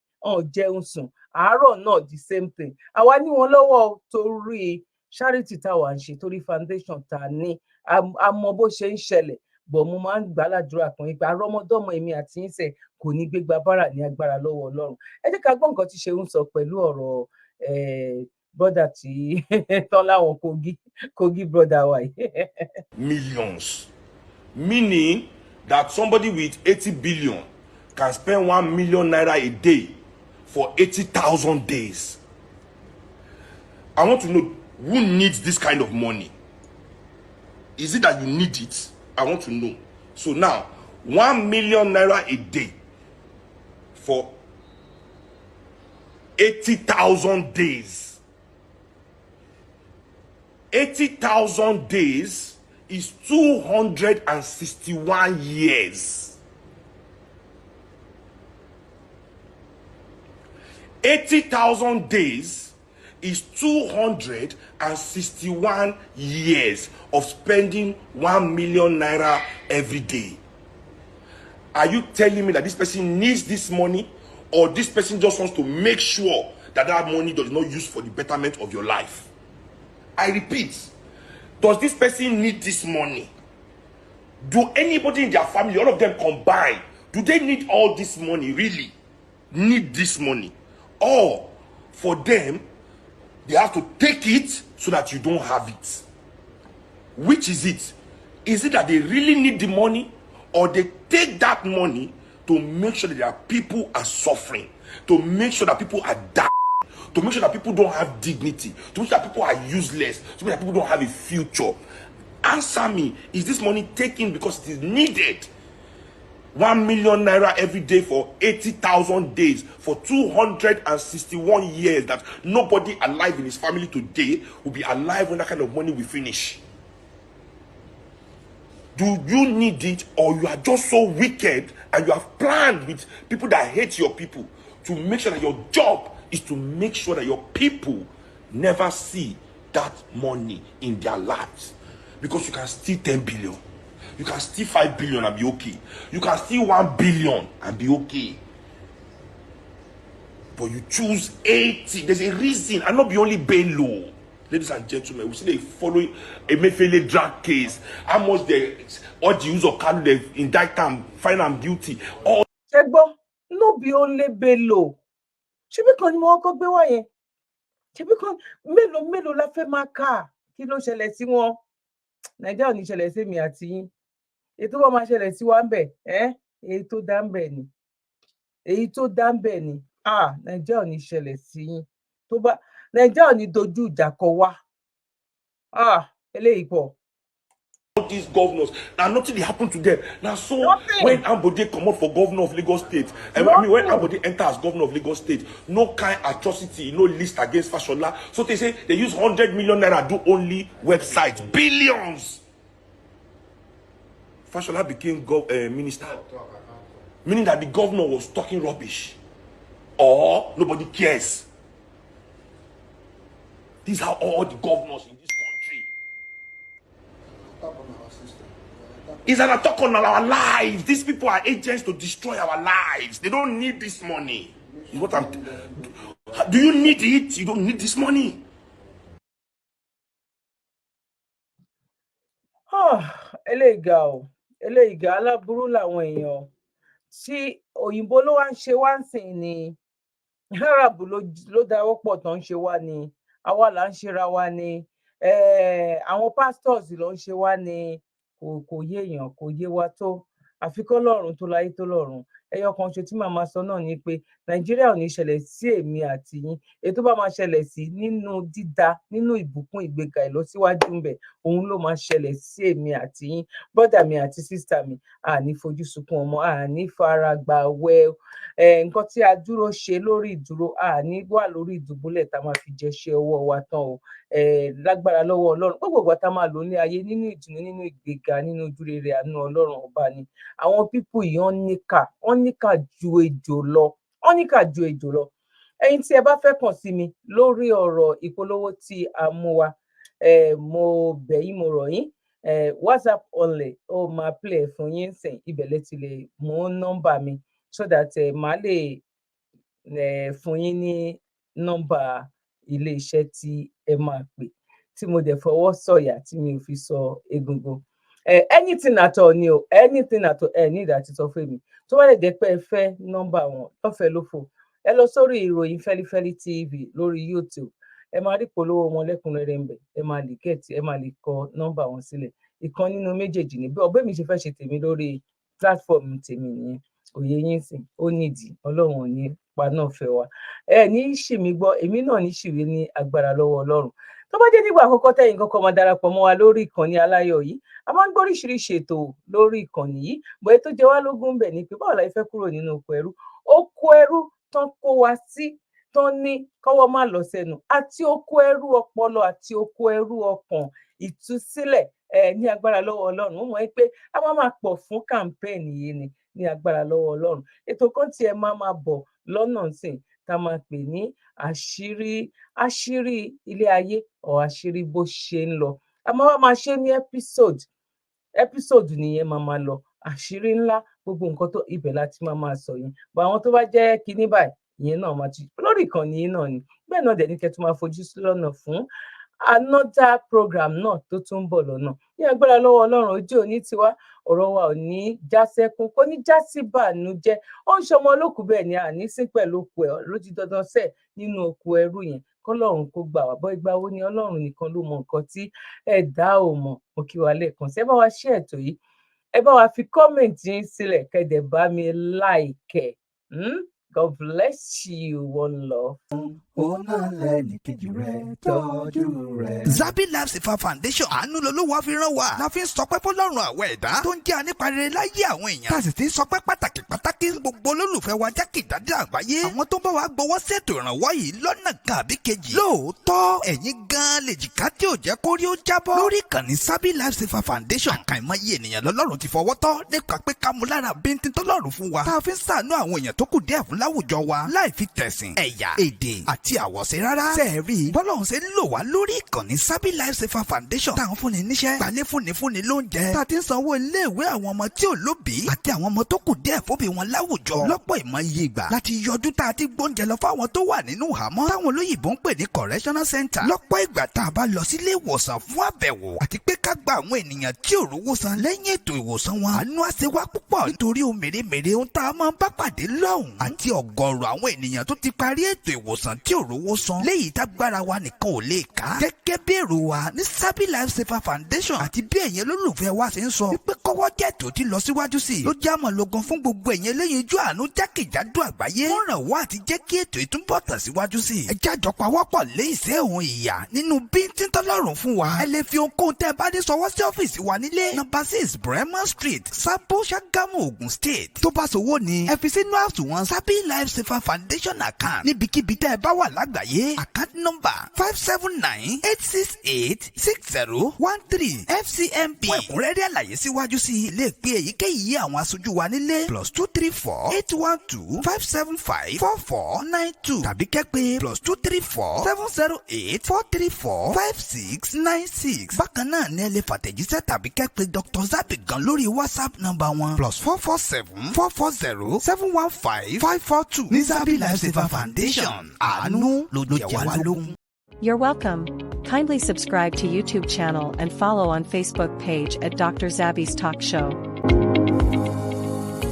jẹun sùn àárọ̀ náà the same thing àwa ní wọn lọ́wọ́ torí charity táwa ń ṣe torí foundation tá ní a mọ bó ṣe ń ṣẹlẹ̀ bọ̀ mo máa ń gbà ládùúrà kan ìgbà rọmọdọ́mọ èmi àti yín sẹ̀ kò ní gbégbá bára ní agbára lọ́wọ́ Ọlọ́run ẹ jẹ́ ká gbọ́ nǹkan tí Ṣeun sọ pẹ̀lú ọ̀rọ̀ brother tí tán láwọn Kogi brother wa yìí. Millions, meaning that somebody with 80 billion can spend 1 million naira a day for 80,000 days. I want to know who needs this kind of money. Is it that you need it? I want to know. So now, 1 million naira a day for 80,000 days. 80,000 days is 261 years. 80,000 days is 261 years of spending 1 million naira every day. Are you telling me that this person needs this money, or this person just wants to make sure that that money does not use for the betterment of your life? I repeat, does this person need this money? Do anybody in their family, all of them combined, do they need all this money, really? Need this money? Or for them, they have to take it so that you don't have it? Which is it? Is it that they really need the money, or they take that money to make sure that their people are suffering, to make sure that people are dying, to make sure that people don't have dignity, to make sure that people are useless, to make sure that people don't have a future? Answer me. Is this money taken because it is needed? 1 million naira every day for 80,000 days for 261 years that nobody alive in his family today will be alive when that kind of money will finish. Do you need it, or you are just so wicked and you have planned with people that hate your people to make sure that your job is to make sure that your people never see that money in their lives? Because you can steal 10 billion, you can steal 5 billion and be okay, you can steal 1 billion and be okay, but you choose 80. There's a reason, and not be only Bello. Ladies and gentlemen, we see they following a Mefele drag case. How much they all the use of card they indict them, find them guilty. All no be only Bello. Ṣé bí kan ni wọ́n kọ́ gbé wá yẹn? Ṣé bí kan mélòó la fẹ́ máa kà? Kí ló ṣẹlẹ̀ sí wọn? Nàìjíríà ò ní ṣẹlẹ̀ sí mi àti yín. Èyí tó bá máa ṣẹlẹ̀ sí wa ń bẹ̀, èyí tó dá ń bẹ̀ ni. Èyí tó dá ń bẹ̀ ni. Nàìjíríà ò ní ṣẹlẹ̀ sí yín. Tó bá Nàìjíríà ò ní dojú ìjà kọ wá. Eléyìí pọ̀. All these governors, now nothing happened to them. Now so when Ambode come up for governor of Lagos State, and I mean when Ambode enter as governor of Lagos State, no kind atrocity, no list against Fashola. So they say they use 100 million naira do only websites, billions. Fashola became minister, meaning that the governor was talking rubbish, or nobody cares. These are all the governors in this country. It's an attack on our lives. These people are agents to destroy our lives. They don't need this money. Is what I'm. Do you need it? You don't need this money. Eléyìí ga aláburú làwọn èèyàn tí òyìnbó ló wá ń ṣe wá ń sìn ni Arab ló dáwọ́ pọ̀ tó ń ṣe wá ni àwa là ń ṣera wá ni àwọn pastors ló ń ṣe wá ni kò yé èèyàn kò yé wa tó àfi k'Ọlọ́run tó láyé tó lọ́run. Ẹyọ kan ṣe tí màmá sọ náà ni pé Nàìjíríà ò ní ṣẹlẹ̀ sí èmi àti yín. Èyí tó bá máa ṣẹlẹ̀ sí nínú dídá, nínú ìbùkún, ìgbéga, ìlọsíwájú ń bẹ, òun ló máa ṣẹlẹ̀ sí èmi àti yín. Brother mi àti sister mi, a ní fojú sunkún ọmọ, a ní fara gbà wẹ̀ nǹkan tí a dúró ṣe lórí ìdúró, a ní wà lórí ìdùbúlẹ̀ tá máa fi jẹṣẹ́ ọwọ́ wa tán o. Lágbára lọ́wọ́ Ọlọ́run, gbogbo ìgbà tá máa lò ní ayé nínú ìdùnnú, nínú ìgbéga, nínú ojúrere àánú Ọlọ́run ọba ni. Àwọn pípù yìí wọ́n níkà ju ejò lọ. Wọ́n níkà ju ejò lọ. Ẹ̀yin tí ẹ bá fẹ́ kàn sí mi lórí ọ̀rọ̀ ìpolówó tí a mú wa, mo bẹ̀ yín, mo rọ̀ yín, WhatsApp only ó máa play fún yín sìn, ibẹ̀ lẹ ti lè mú nọ́mbà mi so that màá lè fún yín ní nọ́mbà ilé iṣẹ́ tí ẹ máa pè, tí mo dẹ̀ fọwọ́ sọ̀yà tí mi ò fi sọ egungun. Anything at all ni o, anything at all, ní ìdá ti sọ fún mi. Tó bá lè jẹ́ pé ẹ fẹ́ nọ́mbà wọn lọ́fẹ̀ẹ́ lófò, ẹ lọ sórí ìròyìn Fẹ́lifẹ́li TV lórí YouTube. Ẹ máa rí polówó wọn lẹ́kùnrẹ́rẹ́ ń bẹ̀. Ẹ máa lè gẹ̀ẹ́tì, ẹ máa lè kọ nọ́mbà wọn sílẹ̀. Ìkan nínú méjèèjì ni bí ọ̀bẹ mi ṣe fẹ́ ṣe tèmi lórí platform tèmi nìyẹn. Òye yín sìn, ó nídìí, Ọlọ́run ò ní paná fẹ́ wa. Ní ṣì mí gbọ́, èmi náà ní ṣìwé ní agbára lọ́wọ́ Ọlọ́run. Tó bá jẹ́ nígbà àkọ́kọ́ tẹ́yin kọ́kọ́ máa darapọ̀ mọ́ wa lórí ìkànnì aláyọ̀ yìí, a máa ń gbọ́ oríṣiríṣi ètò lórí ìkànnì yìí. Bóyá tó jẹ wá lógún bẹ̀ ni pé báwo la fẹ́ kúrò nínú oko ẹrú. Oko ẹrú tán kó wa sí, tán ní kọ́wọ́ má lọ sẹ́nu, àti oko ẹrú ọpọlọ àti oko ẹrú ọkàn, ìtúsílẹ̀ ní agbára lọ́wọ́ Ọlọ́run. Mo mọ̀ pé a máa pọ̀ fún kàmpẹ́ẹ̀nì yìí ní agbára lọ́wọ́ Ọlọ́run. Ètò kan tí ẹ máa bọ̀ lọ́nà sìn tá a máa pè ní àṣírí ilé ayé ọ̀ àṣírí bó ṣe ń lọ. A máa ṣe ní episode nìyẹn máa lọ. Àṣírí ńlá, gbogbo nǹkan tó ibẹ̀ láti máa sọ yẹn. Bọ̀ àwọn tó bá jẹ́ kinní báyìí, ìyẹn náà máa ti lórí ìkànnì yìí náà ni. Bẹ́ẹ̀ náà dẹ̀ ní kẹ́ tún máa fojú sí lọ́nà fún another program náà tó tún ń bọ̀ lọ́nà. Ní agbára lọ́wọ́ Ọlọ́run, ojú òní tiwa, ọ̀rọ̀ wa ò ní já sẹ́kún, kò ní já sí bànújẹ́. Ó ń ṣọmọ olókùú bẹ́ẹ̀ ni àní sí pẹ̀lú oko ẹ̀ lójú dandan sẹ́ẹ̀ nínú oko ẹrú yẹn. Kọ́lọ́run kó gbà wá. Bọ́ ìgbà wo ni Ọlọ́run nìkan ló mọ nǹkan tí ẹ̀dá ò mọ̀. Mo kí wa lẹ́ẹ̀kan sí. Ẹ bá wa share ètò yìí. Ẹ bá wa fi comment yín sílẹ̀, kẹ́dẹ̀ bá mi like. God bless you. One love. Zabi Life Saver Foundation àánú lolówó fi rán wa la fi ń sọpẹ́ fọ́lọ́run àwọn ẹ̀dá tó ń jẹ́ aníparere láyé àwọn èèyàn tá a sì ti ń sọpẹ́ pàtàkì gbogbo olólùfẹ́ wa jákèjádò àgbáyé àwọn tó ń bá wa gbowó ṣètò ìrànwọ́ yìí lọ́nà kan àbí kejì lóòótọ́ ẹ̀yin gan lèjìká tí ò jẹ́ kó rí ó jábọ́ lórí ìkànnì Zabi Life Saver Foundation àkàìmọye ènìyàn lọ́lọ́run ti fọwọ́ tọ́ nípa pé ká mú lára bíntín tọ́lọ́run fún wa tá a fi ń ṣàánú àwọn èèyàn tó kù díẹ̀ fún láwùjọ wa láì fi tẹ̀sìn ẹ̀yà èdè àti àwọ̀ṣe rárá sẹ́ẹ̀rì bọ́lọ́run ṣe ń lò wá lórí ìkànnì Zabi Life Saver Foundation táwọn fúnni níṣẹ́ gbalẹ̀ fúnni lóúnjẹ tá a ti ń sanwó iléèwé àwọn ọmọ tí ò lóbìí àti àwọn ọmọ tó kù díẹ̀ fóbi wọn láwùjọ lọ́pọ̀ ìmọ̀ye ìgbà láti yọdún tá a ti gbóúnjẹ lọ fáwọn tó wà nínú ìhámọ́ táwọn olóyìnbó ń pè ní correctional center lọ́pọ̀ ìgbà tá a bá lọ sílé ìwòsàn fún àbẹ̀wò àti pé ká gba àwọn ènìyàn tí ò rówó san lẹ́yìn ètò ìwòsàn wọn àánú àṣẹ wá púpọ̀ nítorí ohun mèremère ohun tá a máa ń bá pàdé lọ́hùn àti ọ̀gọ̀ọ̀rọ̀ àwọn ènìyàn tó ti parí ètò ìwòsàn tí ò rówó san léyìí tágbára wa nìkan ò lè ká gẹ́gẹ́ bí èrò wa ní Zabi Life Saver Foundation àti bí ẹ̀yin olólùfẹ́ wa ṣe ń sọ wípé kọ́wọ́ jẹ́ tó ti lọ síwájú sí i ló já mọ̀ lógun fún gbogbo ẹ̀yin eléyìí ojú àánú jákèjádò àgbáyé wọ́n ràn wá àti jẹ́ kí ètò ìtúbọ̀ tẹ̀ síwájú sí i ẹ jájọ pawọ́pọ̀ lé ìṣẹ́ òun ìyà nínú bíntín tọ́lọ́run fún wa ẹ lè fi ohunkóhun tẹ́ ẹ bá dé sọwọ́ sí ọ́fíìsì wa nílé number 6 Bremer Street Sabo Ṣàgámù Ògùn State tó bá sowó ni ẹ fi sínú àsùnwọ̀n Zabi Life Saver Foundation account níbikíbi tẹ́ ẹ bá wà lágbàáyé account number 579-868-6013 FCMB fún ẹ̀kúnrẹ́rẹ́ àlàyé síwájú sí i lè pe èyíkéyìí àwọn aṣojú wa nílé +234-812-575-4492 tàbí kẹ́ pè +234-708-434-5696 bákan náà ní ẹ lè fàtẹ̀jíṣẹ́ tàbí kẹ́ pè Dr. Zabi gan lórí WhatsApp nọ́mbà wọn +447-440-715-542 ní Zabi Life Saver Foundation àánú ló jẹ wá lógún. You're welcome. Kindly subscribe to YouTube channel and follow on Facebook page at Dr. Zabi's Talk Show.